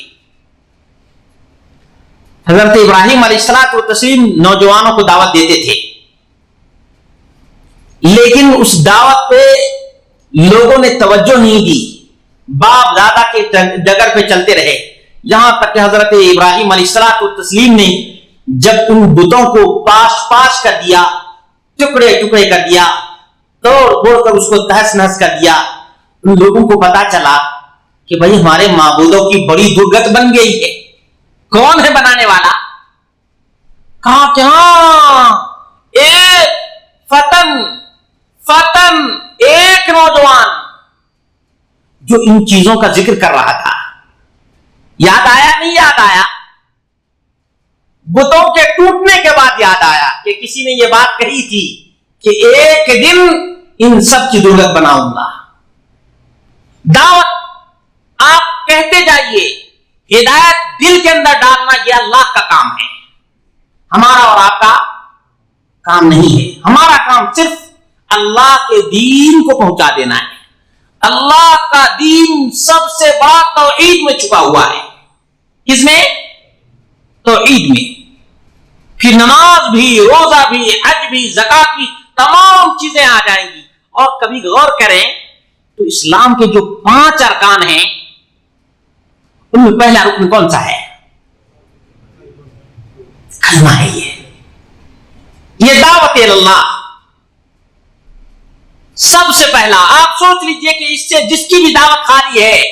حضرت ابراہیم علیہ الصلوۃ والتسلیم نوجوانوں کو دعوت دیتے تھے، لیکن اس دعوت پہ لوگوں نے توجہ نہیں دی، باپ دادا کے ڈگر پہ چلتے رہے، یہاں تک کہ حضرت ابراہیم علیہ الصلوۃ والتسلیم نے جب ان بتوں کو پاش کر دیا، ٹکڑے ٹکڑے کر دیا، توڑ پھوڑ کر اس کو تہس نہس کر دیا، ان لوگوں کو پتا چلا کہ بھائی ہمارے معبودوں کی بڑی درگت بن گئی ہے. کون ہے بنانے والا؟ کہا کہ ہاں ایک فتن ایک نوجوان جو ان چیزوں کا ذکر کر رہا تھا. یاد آیا نہیں یاد آیا؟ بتوں کے ٹوٹنے کے بعد یاد آیا کہ کسی نے یہ بات کہی تھی کہ ایک دن ان سب کی ضرورت بناؤں گا. دعوت آپ کہتے جائیے، ہدایت دل کے اندر ڈالنا یہ اللہ کا کام ہے، ہمارا اور آپ کا کام نہیں ہے. ہمارا کام صرف اللہ کے دین کو پہنچا دینا ہے. اللہ کا دین سب سے بڑا توحید میں چھپا ہوا ہے. کس میں؟ توحید میں. پھر نماز بھی، روزہ بھی، حج بھی، زکات بھی، تمام چیزیں آ جائیں گی. اور کبھی غور کریں تو اسلام کے جو 5 ارکان ہیں ان میں پہلا رکن کون سا ہے؟ کلمہ ہے. یہ دعوت اللہ سب سے پہلا. آپ سوچ لیجئے کہ اس سے جس کی بھی دعوت خالی ہے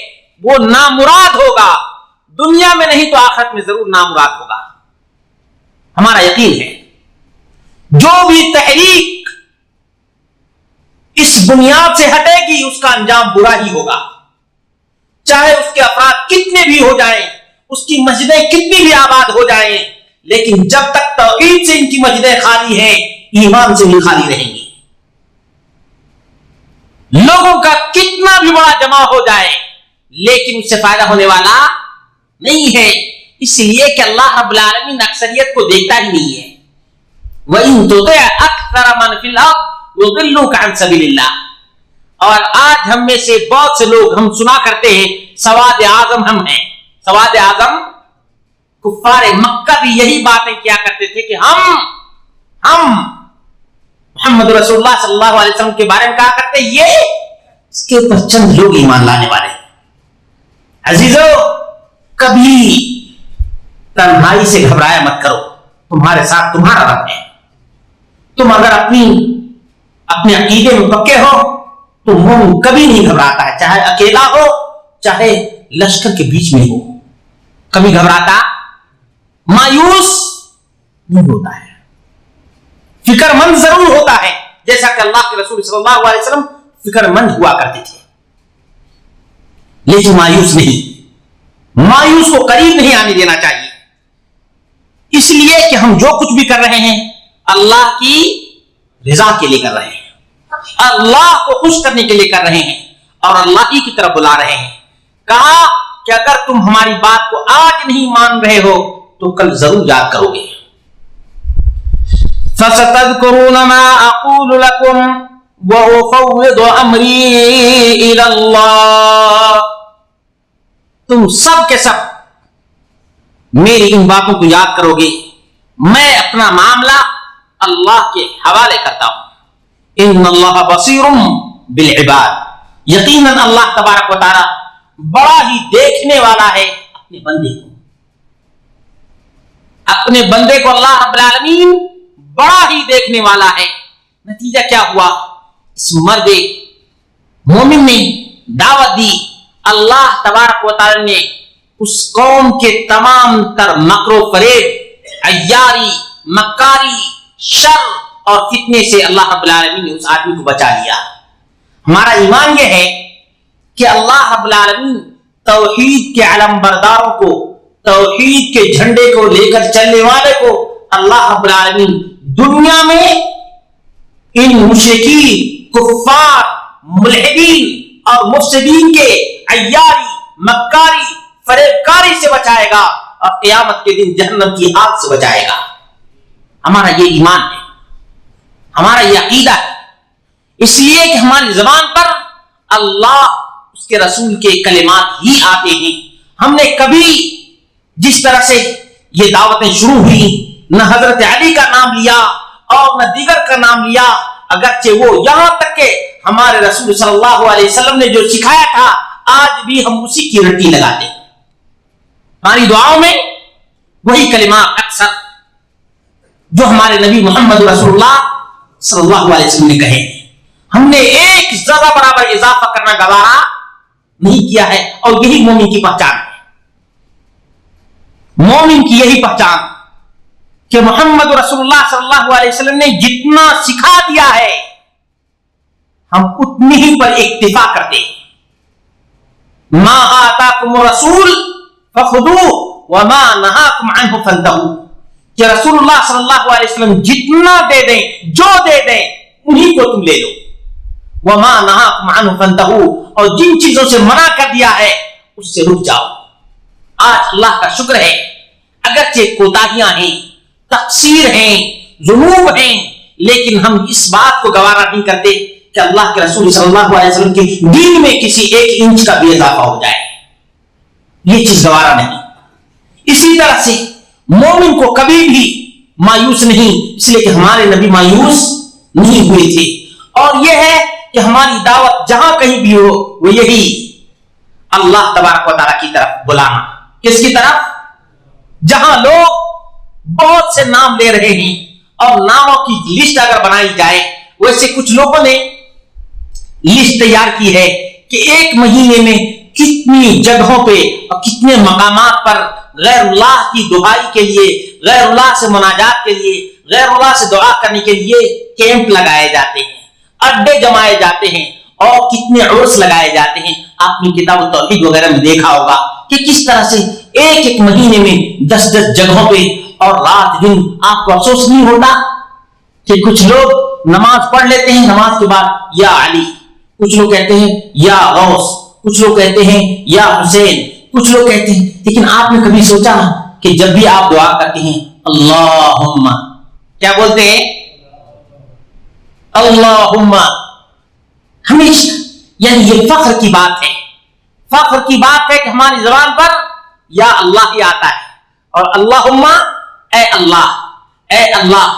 وہ نامراد ہوگا، دنیا میں نہیں تو آخرت میں ضرور نامراد ہوگا. ہمارا یقین ہے جو بھی تحریک اس بنیاد سے ہٹے گی اس کا انجام برا ہی ہوگا، چاہے اس کے افراد کتنے بھی ہو جائیں، اس کی مسجدیں کتنی بھی آباد ہو جائیں، لیکن جب تک توحید سے ان کی مسجدیں خالی ہیں ایمان سے بھی خالی رہیں گی. لوگوں کا کتنا بھی بڑا جمع ہو جائے لیکن اس سے فائدہ ہونے والا نہیں ہے، اس لیے کہ اللہ رب العالمین اکثریت کو دیکھتا ہی نہیں ہے. وَإِن تُطِعْ أَكْثَرَ مَنْ فِي الْأَرْضِ يُضِلُّوكَ عَنْ سَبِيلِ اللَّهِ. اور آج ہم میں سے بہت سے لوگ ہم سنا کرتے ہیں سواد اعظم ہم ہیں. سواد اعظم کفار مکہ بھی یہی باتیں کیا کرتے تھے کہ ہم محمد رسول اللہ صلی اللہ علیہ وسلم کے بارے میں کہا کرتے یہ اس کے اوپر چند لوگ ایمان لانے والے. عزیزو کبھی تنہائی سے گھبرایا مت کرو، تمہارے ساتھ تمہارا رب ہے. تم اگر اپنے عقیدے میں پکے ہو تو مومن کبھی نہیں گھبراتا ہے، چاہے اکیلا ہو چاہے لشکر کے بیچ میں ہو، کبھی گھبراتا مایوس نہیں ہوتا ہے. فکر مند ضرور ہوتا ہے، جیسا کہ اللہ کے رسول صلی اللہ علیہ وسلم فکر مند ہوا کرتے تھے، لیکن مایوس نہیں. مایوس کو قریب نہیں آنے دینا چاہیے، اس لیے کہ ہم جو کچھ بھی کر رہے ہیں اللہ کی رضا کے لیے کر رہے ہیں، اللہ کو خوش کرنے کے لیے کر رہے ہیں اور اللہ ہی کی طرف بلا رہے ہیں. کہا کہ اگر تم ہماری بات کو آج نہیں مان رہے ہو تو کل ضرور یاد کرو گے. فَسَتَذْكُرُونَ مَا أَقُولُ لَكُمْ وَأُفَوِّضُ أَمْرِي إِلَى اللَّهِ. تم سب کے سب میری ان باتوں کو یاد کرو گے، میں اپنا معاملہ اللہ کے حوالے کرتا ہوں. ان اللہ بصیر بالعباد. یقیناً اللہ تبارک و تعالی بڑا ہی دیکھنے والا ہے اپنے بندے کو. اپنے بندے کو اللہ رب العالمین بڑا ہی دیکھنے والا ہے. نتیجہ کیا ہوا؟ اس مرد مومن نے دعوت دی، اللہ تبارک و تعالی نے اس قوم کے تمام تر مکر و فریب، عیاری، مکاری، شر اور فتنے سے اللہ رب العالمین نے اس آدمی کو بچا لیا. ہمارا ایمان یہ ہے کہ اللہ رب العالمین توحید کے علم برداروں کو، توحید کے جھنڈے کو لے کر چلنے والے کو اللہ رب العالمین دنیا میں ان مشرکین، کفار، ملحدین اور مفسدین کے عیاری، مکاری، فریبکاری سے بچائے گا اور قیامت کے دن جہنم کی آگ سے بچائے گا۔ ہمارا یہ ایمان ہے، ہمارا یہ عقیدہ ہے، اس لیے کہ ہماری زبان پر اللہ اس کے رسول کے کلمات ہی آتے ہیں۔ ہم نے کبھی جس طرح سے یہ دعوتیں شروع ہوئی نہ حضرت علی کا نام لیا اور نہ دیگر کا نام لیا، اگرچہ وہ یہاں تک کہ ہمارے رسول صلی اللہ علیہ وسلم نے جو سکھایا تھا آج بھی ہم اسی کی رٹی لگاتے ہیں۔ ہماری دعاؤں میں وہی کلمات اکثر جو ہمارے نبی محمد رسول اللہ صلی اللہ علیہ وسلم نے کہے، ہم نے ایک ذرہ برابر اضافہ کرنا گوارا نہیں کیا ہے، اور یہی مومن کی پہچان ہے۔ مومن کی یہی پہچان کہ محمد رسول اللہ صلی اللہ علیہ وسلم نے جتنا سکھا دیا ہے ہم اتنی ہی پر اکتفا کرتے ہیں۔ ما آتاکم الرسول فخذوه وما نهاکم عنہ فانتہوا، کہ رسول اللہ صلی اللہ علیہ وسلم جتنا دے دیں، جو دے دیں انہی کو تم لے لو۔ وما نهاکم عنہ فانتہوا، اور جن چیزوں سے منع کر دیا ہے اس سے رک جاؤ۔ آج اللہ کا شکر ہے، اگرچہ کوتاہیاں ہیں، تقصیر ہیں، ذنوب ہیں، لیکن ہم اس بات کو گوارا نہیں کرتے کہ اللہ کے رسول صلی اللہ علیہ وسلم کے دین میں کسی 1 انچ کا بھی اضافہ ہو جائے، یہ چیز گوارا نہیں۔ اسی طرح سے مومن کو کبھی بھی مایوس نہیں، اس لیے کہ ہمارے نبی مایوس نہیں ہوئے تھے، اور یہ ہے کہ ہماری دعوت جہاں کہیں بھی ہو وہ یہی اللہ تبارک و تعالیٰ کی طرف بلانا۔ کس کی طرف؟ جہاں لوگ بہت سے نام لے رہے ہیں اور ناموں کی لسٹ اگر بنائی جائے، ویسے کچھ لوگوں نے لسٹ تیار کی ہے کہ 1 مہینے میں کتنی جگہوں پہ اور کتنے مقامات پر غیر اللہ کی دعائی کے لیے، غیر اللہ سے مناجات کے لیے، غیر اللہ سے دعا کرنے کے لیے کیمپ لگائے جاتے ہیں، اڈے جمائے جاتے ہیں، اور کتنے عرس لگائے جاتے ہیں۔ آپ نے کتاب التوحید وغیرہ میں دیکھا ہوگا کہ کس طرح سے 1 مہینے میں 10 جگہوں پہ اور رات دن۔ آپ کو افسوس نہیں ہوتا کہ کچھ لوگ نماز پڑھ لیتے ہیں، نماز کے بعد یا علی، کچھ لوگ کہتے ہیں یا غوث، کچھ لوگ کہتے ہیں یا حسین، کچھ لوگ کہتے ہیں، لیکن آپ نے کبھی سوچا کہ جب بھی آپ دعا کرتے ہیں اللہم، کیا بولتے ہیں؟ اللہم، ہمیشہ، یعنی یہ فخر کی بات ہے، فخر کی بات ہے کہ ہماری زبان پر یا اللہ ہی آتا ہے، اور اللہم، اے اللہ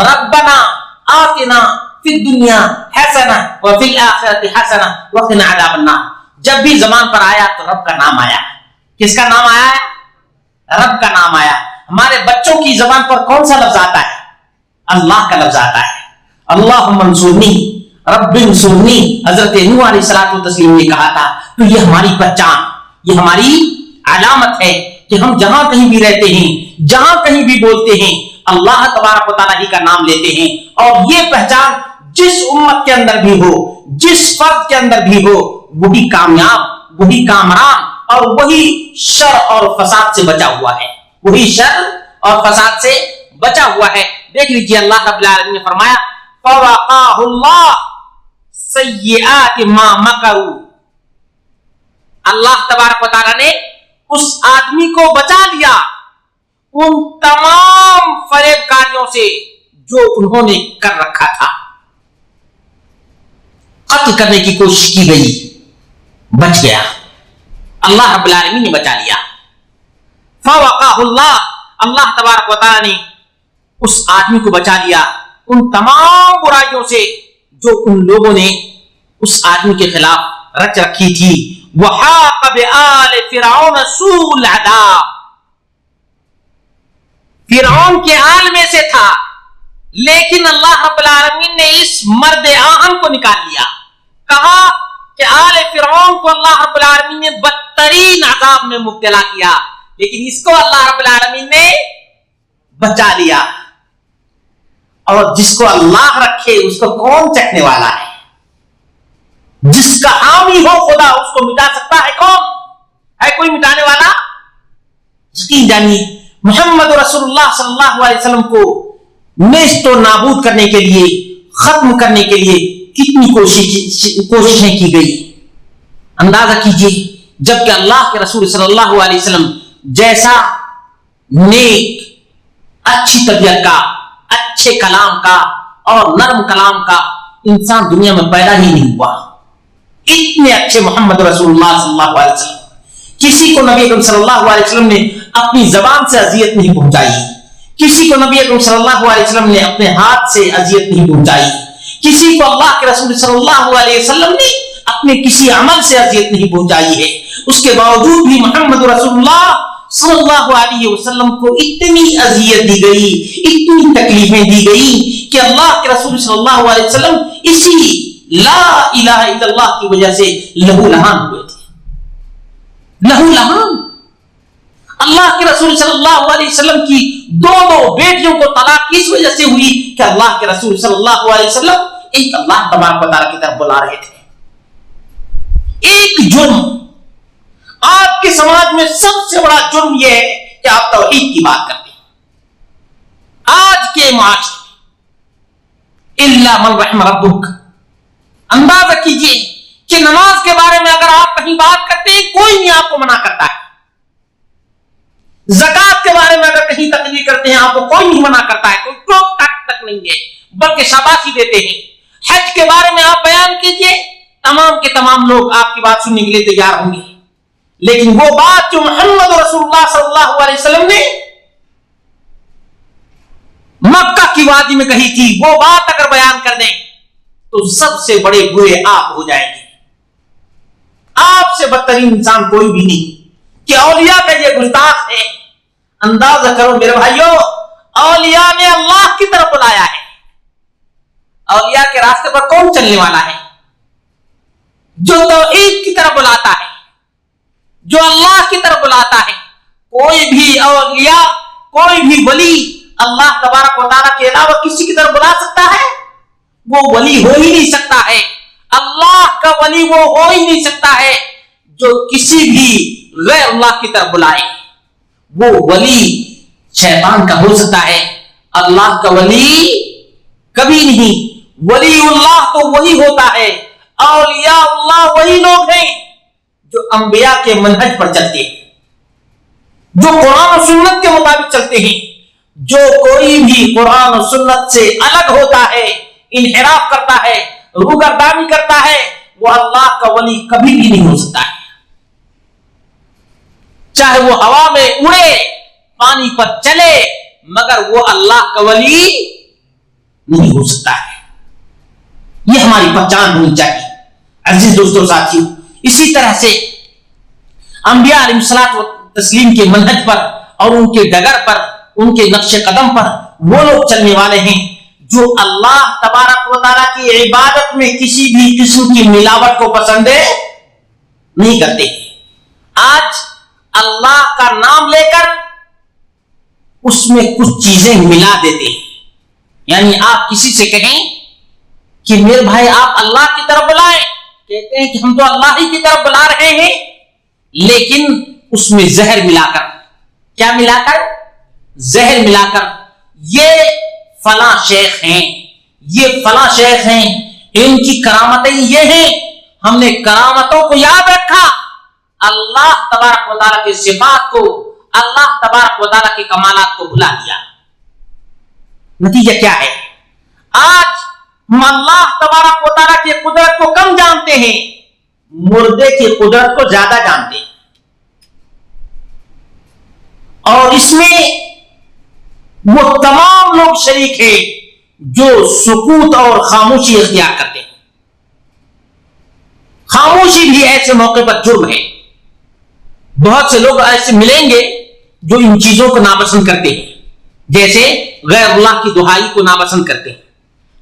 ربنا آتنا فی الدنیا حسنہ وفی الآخرۃ حسنہ وقنا عذاب النار۔ جب بھی زبان پر آیا تو رب کا نام آیا۔ کس کا نام آیا ہے؟ رب کا نام آیا۔ ہمارے بچوں کی زبان پر کون سا لفظ آتا ہے؟ اللہ کا لفظ آتا ہے۔ اللہم انصرنی، رب انصرنی، حضرت نوح علیہ الصلوۃ والتسلیم نے کہا تھا۔ تو یہ ہماری پہچان، یہ ہماری علامت ہے کہ ہم جہاں کہیں بھی رہتے ہیں، جہاں کہیں بھی بولتے ہیں، اللہ تبارک و تعالیٰ ہی کا نام لیتے ہیں۔ اور یہ پہچان جس امت کے اندر بھی ہو، جس فرد کے اندر بھی ہو، وہی کامیاب، وہی کامران، اور وہی شر اور فساد سے بچا ہوا ہے، وہی شر اور فساد سے بچا ہوا ہے۔ دیکھ لیجیے اللہ رب العالمین نے فرمایا فَوَقَاهُ اللَّهُ سَيِّئَاتِ مَا مَكَرُوا، اللہ تبارک و تعالیٰ نے اس آدمی کو بچا لیا ان تمام فریب کاریوں سے جو انہوں نے کر رکھا تھا۔ قتل کرنے کی کوشش کی گئی، بچ گیا، اللہ رب العالمین نے بچا لیا۔ فَوَقَاهُ اللَّهُ، اللہ تبارک و تعالیٰ نے اس آدمی کو بچا لیا ان تمام برائیوں سے جو ان لوگوں نے اس آدمی کے خلاف رچ رکھی تھی۔ وَحَاقَ بِآلِ فِرْعَوْنَ سُوءُ الْعَذَابِ، فرعون کے آل میں سے تھا، لیکن اللہ رب العالمین نے اس مرد آہن کو نکال لیا۔ کہا کہ آل فرعون کو اللہ رب العالمین نے بدترین عذاب میں مبتلا کیا، لیکن اس کو اللہ رب العالمین نے بچا لیا۔ اور جس کو اللہ رکھے اس کو کون چکنے والا ہے؟ جس کا حامی ہو خدا اس کو مٹا سکتا ہے کون؟ ہے کوئی مٹانے والا؟ یقین جانیے محمد رسول اللہ صلی اللہ علیہ وسلم کو نیست و نابود کرنے کے لیے، ختم کرنے کے لیے کتنی کوششیں کی گئی، اندازہ کیجیے جب کہ اللہ کے رسول صلی اللہ علیہ وسلم جیسا نیک، اچھی طبیعت کا، اچھے کلام کا اور نرم کلام کا انسان دنیا میں پیدا ہی نہیں ہوا، اتنے اچھے محمد رسول اللہ صلی اللہ علیہ وسلم، کسی کو نبی اکرم صلی اللہ علیہ وسلم نے اپنی زبان سے اذیت نہیں پہنچائی، کسی کو نبی اکرم صلی اللہ علیہ وسلم نے اپنے ہاتھ سے اذیت نہیں پہنچائی، کسی کو اللہ کے رسول صلی اللہ علیہ وسلم نے اپنے کسی عمل سے اذیت نہیں پہنچائی ہے۔ اس کے باوجود بھی محمد رسول اللہ صلی اللہ علیہ وسلم کو اتنی اذیت دی گئی، اتنی تکلیفیں دی گئی کہ اللہ کے رسول صلی اللہ علیہ وسلم اسی لا الہ الا اللہ کی وجہ سے لہو لہان ہوئے تھے، لہو لہان۔ اللہ کے رسول صلی اللہ علیہ وسلم کی دو بیٹیوں کو طلاق اس وجہ سے ہوئی کہ اللہ کے رسول صلی اللہ علیہ وسلم ایک اللہ تبارک و تعالیٰ کی طرف بلا رہے تھے۔ ایک جرم، آپ کے سماج میں سب سے بڑا جرم یہ ہے کہ آپ توحید کی بات کرتے ہیں آج کے معاشرے میں، الا من رحم ربک۔ اندازہ کیجئے کہ نماز کے بارے میں اگر آپ کہیں بات کرتے ہیں کوئی نہیں آپ کو منع کرتا ہے، زکات کے بارے میں اگر کہیں تقریر کرتے ہیں آپ کو کوئی نہیں منع کرتا ہے، کوئی ٹوک ٹاک تک نہیں ہے بلکہ شاباشی دیتے ہیں۔ حج کے بارے میں آپ بیان کیجئے، تمام کے تمام لوگ آپ کی بات سننے کے لیے تیار ہوں گے، لیکن وہ بات جو محمد رسول اللہ صلی اللہ علیہ وسلم نے مکہ کی وادی میں کہی تھی، وہ بات اگر بیان کر دیں تو سب سے بڑے برے آپ ہو جائیں گے۔ آپ سے بدترین انسان کوئی بھی نہیں کہ اولیاء کا یہ گستاخ ہے۔ اندازہ کرو میرے بھائیوں، اولیاء نے اللہ کی طرف بلایا ہے۔ اولیاء کے راستے پر کون چلنے والا ہے؟ جو توحید کی طرف بلاتا ہے، جو اللہ کی طرف بلاتا ہے۔ کوئی بھی اولیاء، کوئی بھی ولی اللہ تبارک و تعالیٰ کے علاوہ کسی کی طرف بلا سکتا ہے؟ وہ ولی ہو ہی نہیں سکتا ہے، اللہ کا ولی وہ ہو ہی نہیں سکتا ہے جو کسی بھی غیر اللہ کی طرف بلائے۔ وہ ولی شیطان کا ہو سکتا ہے، اللہ کا ولی کبھی نہیں۔ ولی اللہ تو وہی ہوتا ہے، اولیاء اللہ وہی لوگ ہیں جو انبیاء کے منہج پر چلتے ہیں، جو قرآن و سنت کے مطابق چلتے ہیں۔ جو کوئی بھی قرآن و سنت سے الگ ہوتا ہے، انحراف کرتا ہے، روگردانی کرتا ہے، وہ اللہ کا ولی کبھی بھی نہیں ہو سکتا ہے، چاہے وہ ہوا میں اڑے، پانی پر چلے، مگر وہ اللہ کا ولی نہیں ہو سکتا ہے۔ یہ ہماری پہچان ہونی چاہیے عزیز دوستوں ساتھیوں۔ اسی طرح سے انبیاء علیہ الصلوۃ والتسلیم کے منہج پر اور ان کے ڈگر پر، ان کے نقش قدم پر وہ لوگ چلنے والے ہیں جو اللہ تبارک و تعالیٰ کی عبادت میں کسی بھی قسم کی ملاوٹ کو پسند نہیں کرتے۔ آج اللہ کا نام لے کر اس میں کچھ چیزیں ملا دیتے ہیں، یعنی آپ کسی سے کہیں کہ میرے بھائی آپ اللہ کی طرف بلائیں، کہتے ہیں کہ ہم تو اللہ ہی کی طرف بلا رہے ہیں، لیکن اس میں زہر ملا کر، کیا ملا کر؟ زہر ملا کر، یہ فلاں شیخ ہیں، یہ فلاں شیخ ہیں، ان کی کرامتیں یہ ہیں، ہم نے کرامتوں کو یاد رکھا، اللہ تبارک و تعالیٰ کی صفات کو، اللہ تبارک و تعالیٰ کے کمالات کو بھلا دیا۔ نتیجہ کیا ہے؟ آج ہم اللہ تبارک و تعالیٰ کی قدرت کو کم جانتے ہیں، مردے کی قدرت کو زیادہ جانتے ہیں، اور اس میں وہ تمام لوگ شریک ہیں جو سکوت اور خاموشی اختیار کرتے ہیں۔ خاموشی بھی ایسے موقع پر جرم ہے۔ بہت سے لوگ ایسے ملیں گے جو ان چیزوں کو ناپسند کرتے ہیں، جیسے غیر اللہ کی دہائی کو ناپسند کرتے ہیں،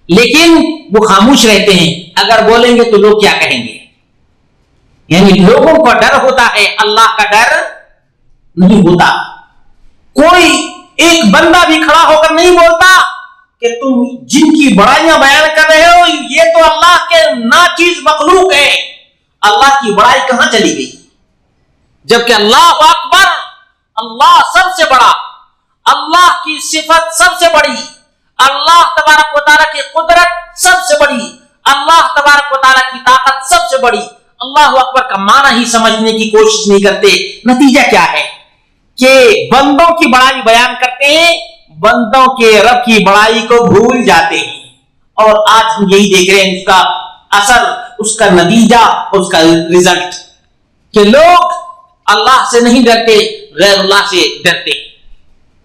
لیکن وہ خاموش رہتے ہیں، اگر بولیں گے تو لوگ کیا کہیں گے؟ یعنی لوگوں کا ڈر ہوتا ہے، اللہ کا ڈر نہیں ہوتا۔ کوئی ایک بندہ بھی کھڑا ہو کر نہیں بولتا کہ تم جن کی بڑائیاں بیان کر رہے ہو یہ تو اللہ کے ناچیز مخلوق ہے، اللہ کی بڑائی کہاں چلی گئی؟ جبکہ اللہ اکبر، اللہ سب سے بڑا، اللہ کی صفت سب سے بڑی، اللہ تبارک و تعالیٰ کی قدرت سب سے بڑی، اللہ تبارک و تعالیٰ کی طاقت سب سے بڑی، اللہ اکبر کا معنی ہی سمجھنے کی کوشش نہیں کرتے. نتیجہ کیا ہے کہ بندوں کی بڑائی بیان کرتے ہیں, بندوں کے رب کی بڑائی کو بھول جاتے ہیں. اور آج ہم یہی دیکھ رہے ہیں, اس کا اثر, اس کا نتیجہ, اس کا رزلٹ, کہ لوگ اللہ سے نہیں ڈرتے, غیر اللہ سے ڈرتے.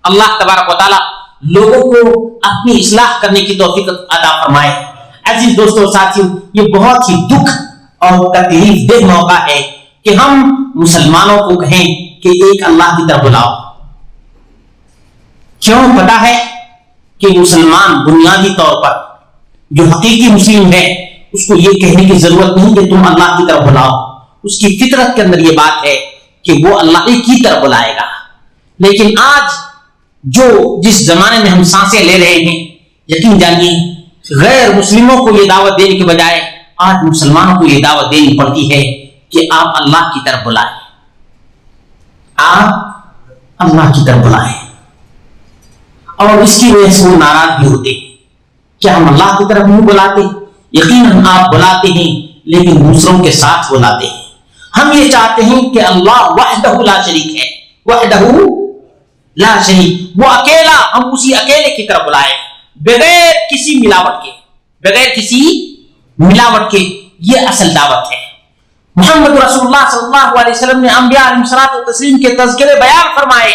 اللہ تبارک و تعالی لوگوں کو اپنی اصلاح کرنے کی توفیق عطا فرمائے. عزیز دوستوں اور ساتھیوں, یہ بہت ہی دکھ اور تکلیف دہ موقع ہے کہ ہم مسلمانوں کو کہیں کہ ایک اللہ کی طرف بلاؤ. کیوں؟ پتا ہے کہ مسلمان بنیادی طور پر جو حقیقی مسلم ہے اس کو یہ کہنے کی ضرورت نہیں کہ تم اللہ کی طرف بلاؤ. اس کی فطرت کے اندر یہ بات ہے کہ وہ اللہ کی طرف بلائے گا. لیکن آج جو جس زمانے میں ہم سانسیں لے رہے ہیں, یقین جانیے غیر مسلموں کو یہ دعوت دینے کے بجائے آج مسلمانوں کو یہ دعوت دینی پڑتی ہے کہ آپ اللہ کی طرف بلائیں, آپ اللہ کی طرف بلائیں. اور اس کی وجہ سے وہ ناراض بھی ہوتے ہیں. کیا ہم اللہ کی طرف نہیں بلاتے؟ یقیناً آپ بلاتے ہیں, لیکن دوسروں کے ساتھ بلاتے ہیں. ہم یہ چاہتے ہیں کہ اللہ وحدہ لا شریک ہے, وحدہ لا شریک, وہ اکیلا, ہم اسی اکیلے کی طرف بلائیں بغیر کسی ملاوٹ کے, بغیر کسی ملاوٹ کے. یہ اصل دعوت ہے. محمد رسول اللہ صلی اللہ علیہ وسلم نے انبیاء علیہ الصلوۃ والتسلیم کے تذکرے بیان فرمائے,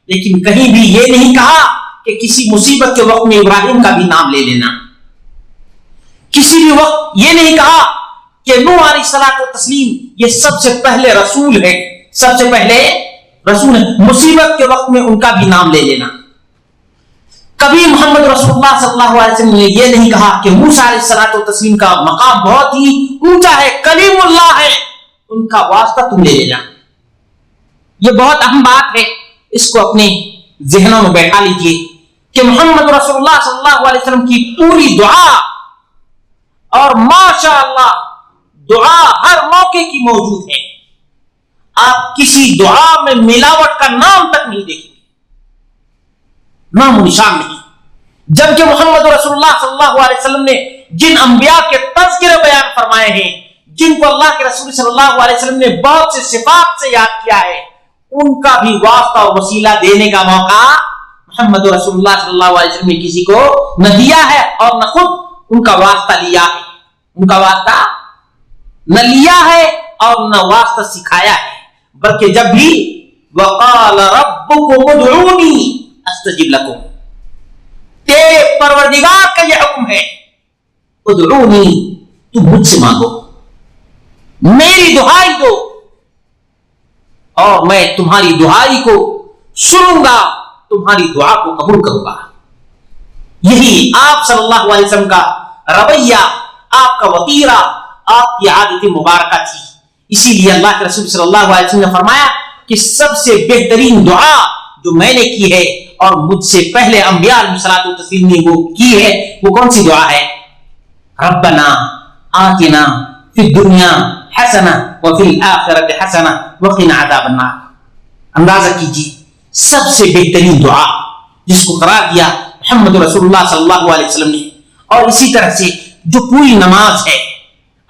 لیکن کہیں بھی یہ نہیں کہا کہ کسی مصیبت کے وقت میں ابراہیم کا بھی نام لے لینا. کسی بھی وقت یہ نہیں کہا کہ نوح علیہ الصلوۃ والتسلیم یہ سب سے پہلے رسول ہے, سب سے پہلے رسول ہے, مصیبت کے وقت میں ان کا بھی نام لے لینا. کبھی محمد رسول اللہ صلی اللہ علیہ وسلم نے یہ نہیں کہا کہ موسیٰ علیہ الصلوۃ والتسلیم کا مقام بہت ہی اونچا ہے, کلیم اللہ ہے, ان کا واسطہ تم لے لینا. یہ بہت اہم بات ہے, اس کو اپنے ذہنوں میں بیٹھا لیجئے کہ محمد رسول اللہ صلی اللہ علیہ وسلم کی پوری دعا اور ماشاء اللہ دعا ہر موقع کی موجود ہے. آپ کسی دعا میں ملاوٹ کا نام تک نہیں دیکھیں گے, نام و نشان نہیں. جبکہ محمد رسول اللہ صلی اللہ علیہ وسلم نے جن انبیاء کے تذکرے بیان فرمائے ہیں, جن کو اللہ کے رسول صلی اللہ علیہ وسلم نے بہت سے صفات سے یاد کیا ہے, ان کا بھی واسطہ اور وسیلہ دینے کا موقع محمد رسول اللہ صلی اللہ علیہ وسلم نے کسی کو نہ دیا ہے اور نہ خود ان کا واسطہ لیا ہے. ان کا واسطہ نہ لیا ہے اور نہ واسطہ سکھایا ہے, بلکہ جب بھی وقال ربکم ادعونی استجب لکم, تیرے پروردگار کا یہ حکم ہے, ادعونی, تم مجھ سے مانگو, میری دعائی دو اور میں تمہاری دعائی کو سنوں گا, تمہاری دعا کو قبول کروں گا. یہی آپ صلی اللہ علیہ وسلم کا رویہ, آپ کا وطیرہ, آپ کی عادت مبارکہ تھی. اسی لیے اللہ کے رسول صلی اللہ علیہ وسلم نے فرمایا کہ سب سے بہترین دعا جو میں نے کی ہے اور مجھ سے پہلے انبیاء علیہ الصلوۃ والتسلیم نے وہ کی ہے, وہ کون سی دعا ہے؟ ربنا آتنا فی الدنیا حسنہ وفی الآخرۃ حسنہ وقنا عذاب النار. اندازہ کیجیے, سب سے بہترین دعا جس کو قرار دیا محمد رسول اللہ صلی اللہ علیہ وسلم نے. اور اسی طرح سے جو پوری نماز ہے,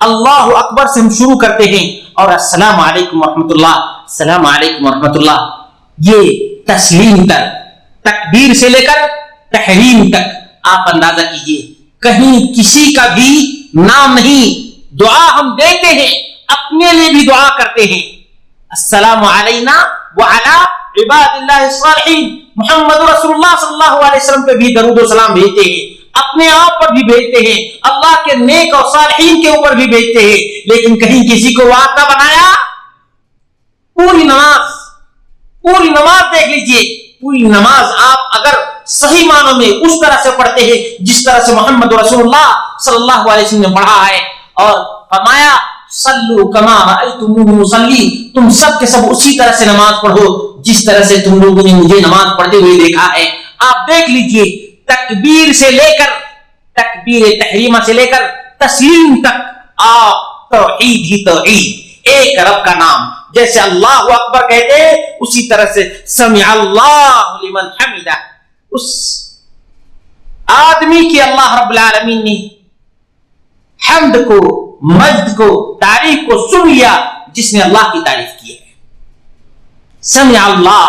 اللہ اکبر سے ہم شروع کرتے ہیں اور السلام علیکم ورحمۃ اللہ, السلام علیکم ورحمۃ اللہ, یہ تسلیم تک, تکبیر سے لے کر تحریم تک آپ اندازہ کیجئے, کہیں کسی کا بھی نام نہیں. دعا ہم دیتے ہیں, اپنے لیے بھی دعا کرتے ہیں, السلام علینا وعلی عباد اللہ الصالحین, محمد رسول اللہ صلی اللہ علیہ وسلم پہ بھی درود و سلام بھیجتے ہیں, اپنے آپ پر بھی بھیجتے ہیں, اللہ کے نیک اور صالحین کے اوپر بھی بھیجتے ہیں. لیکن کہیں کسی کو واسطہ بنایا؟ پوری نماز دیکھ لیجئے, پوری نماز آپ اگر صحیح معنوں میں اس طرح سے پڑھتے ہیں جس طرح سے محمد رسول اللہ صلی اللہ علیہ وسلم نے پڑھا ہے, اور فرمایا صلو کما رأیتمونی اصلی, تم سب کے سب اسی طرح سے نماز پڑھو جس طرح سے تم لوگوں نے مجھے نماز پڑھتے ہوئے دیکھا ہے. آپ دیکھ لیجئے, تکبیر سے لے کر, تکبیر تحریمہ سے لے کر تسلیم تک آپ توحید ہی توحید, ایک رب کا نام, جیسے اللہ اکبر کہتے ہیں اسی طرح سے سمع اللہ لمن حمدہ, اس آدمی کی اللہ رب العالمین نے حمد کو مجد کو تعریف کو سن لیا جس نے اللہ کی تعریف کی ہے. سمع اللہ.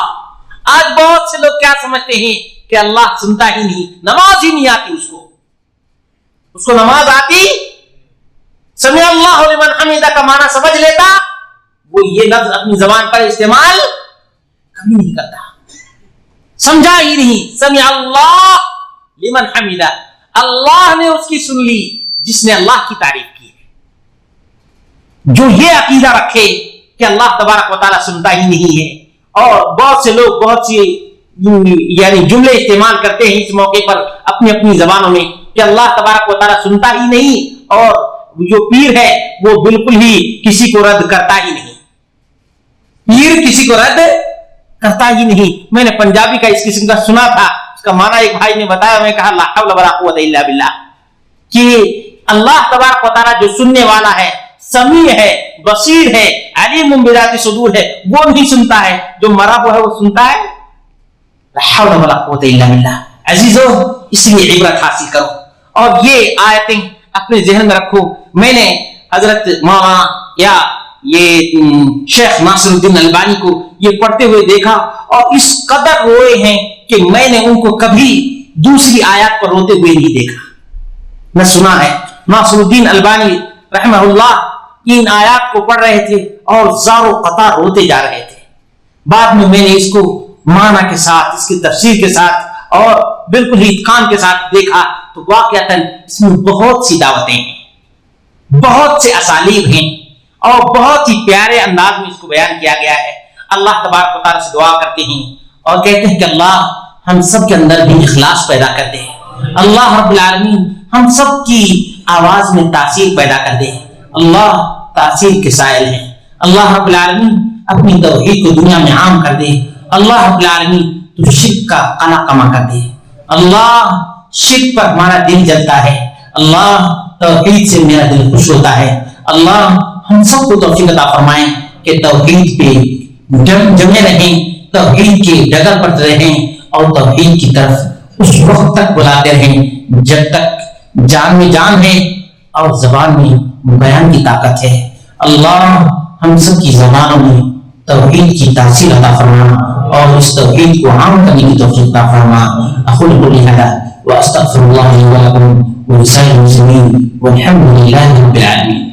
آج بہت سے لوگ کیا سمجھتے ہیں کہ اللہ سنتا ہی نہیں, نماز ہی نہیں آتی اس کو نماز آتی. سمع اللہ لمن حمدہ کا معنی سمجھ لیتا, وہ یہ لفظ اپنی زبان پر استعمال کبھی نہیں کرتا, سمجھا ہی نہیں. سمع اللہ لمن حمدہ, اللہ نے اس کی سن لی جس نے اللہ کی تعریف کی ہے. جو یہ عقیدہ رکھے کہ اللہ تبارک و تعالیٰ سنتا ہی نہیں ہے, اور بہت سے لوگ بہت سی یعنی جملے استعمال کرتے ہیں اس موقع پر اپنی اپنی زبانوں میں کہ اللہ تبارک و تعالیٰ سنتا ہی نہیں, اور جو پیر ہے وہ بالکل ہی کسی کو رد کرتا ہی نہیں. پیر کسی کو رد کرتا ہی نہیں. میں نے پنجابی کا اس قسم کا سنا تھا, اس کا معنی ایک بھائی نے بتایا, میں کہا لا حول ولا قوت الا باللہ, کہ اللہ تبارک و تعالیٰ جو سننے والا ہے, سمیع ہے, بصیر ہے, علیم بذات صدور ہے, وہ نہیں سنتا ہے, جو مرا ہوا ہے وہ سنتا ہے. لا حول ولا قوت الا باللہ. عزیزو, اس لیے عبرت حاصل کرو اور یہ آیتیں اپنے ذہن میں رکھو. میں نے حضرت مولانا یا یہ شیخ ناصر الدین البانی کو یہ پڑھتے ہوئے دیکھا اور اس قدر روئے ہیں کہ میں نے ان کو کبھی دوسری آیات پر روتے ہوئے نہیں دیکھا. نہ سنا ہے. ناصر الدین البانی رحمہ اللہ ان آیات کو پڑھ رہے تھے اور زار و قطار روتے جا رہے تھے. بعد میں نے اس کو معنی کے ساتھ, اس کی تفسیر کے ساتھ اور بالکل ہی اتقان کے ساتھ دیکھا تو واقعتاً اس میں بہت سی دعوتیں ہیں, بہت سے اسالیب ہیں اور بہت ہی پیارے انداز میں اس کو بیان کیا گیا ہے. اللہ تبارک و تعالیٰ سے دعا کرتے ہیں اور کہتے ہیں کہ اللہ ہم سب کے اندر بھی اخلاص پیدا کر دے. اللہ رب العالمین ہم سب کی آواز میں تاثیر پیدا کر دے. اللہ تاثیر کے سائل ہیں. اللہ رب العالمین اپنی توحید کو دنیا میں عام کر دے. اللہ رب العالمین تو شرک کا قلع کما کر دے. اللہ شرک پر ہمارا دل جلتا ہے, اللہ توحید سے میرا دل خوش ہوتا ہے. اللہ ہم سب کو توفیق عطا فرمائیں کہ توحید پہ جمے رہیں, توحید کی ڈگر پر رہیں اور توحید کی طرف اس وقت تک بلاتے رہیں جب تک جان میں جان ہے اور زبان میں بیان کی طاقت ہے. اللہ ہم سب کی زبانوں میں توحید کی تاثیر عطا فرما اور اس توحید کو عام کرنے کی توفیق عطا فرما. اقول قولی ھذا واستغفر اللہ لي ولكم ولسائر المسلمين والحمد لله رب العالمين.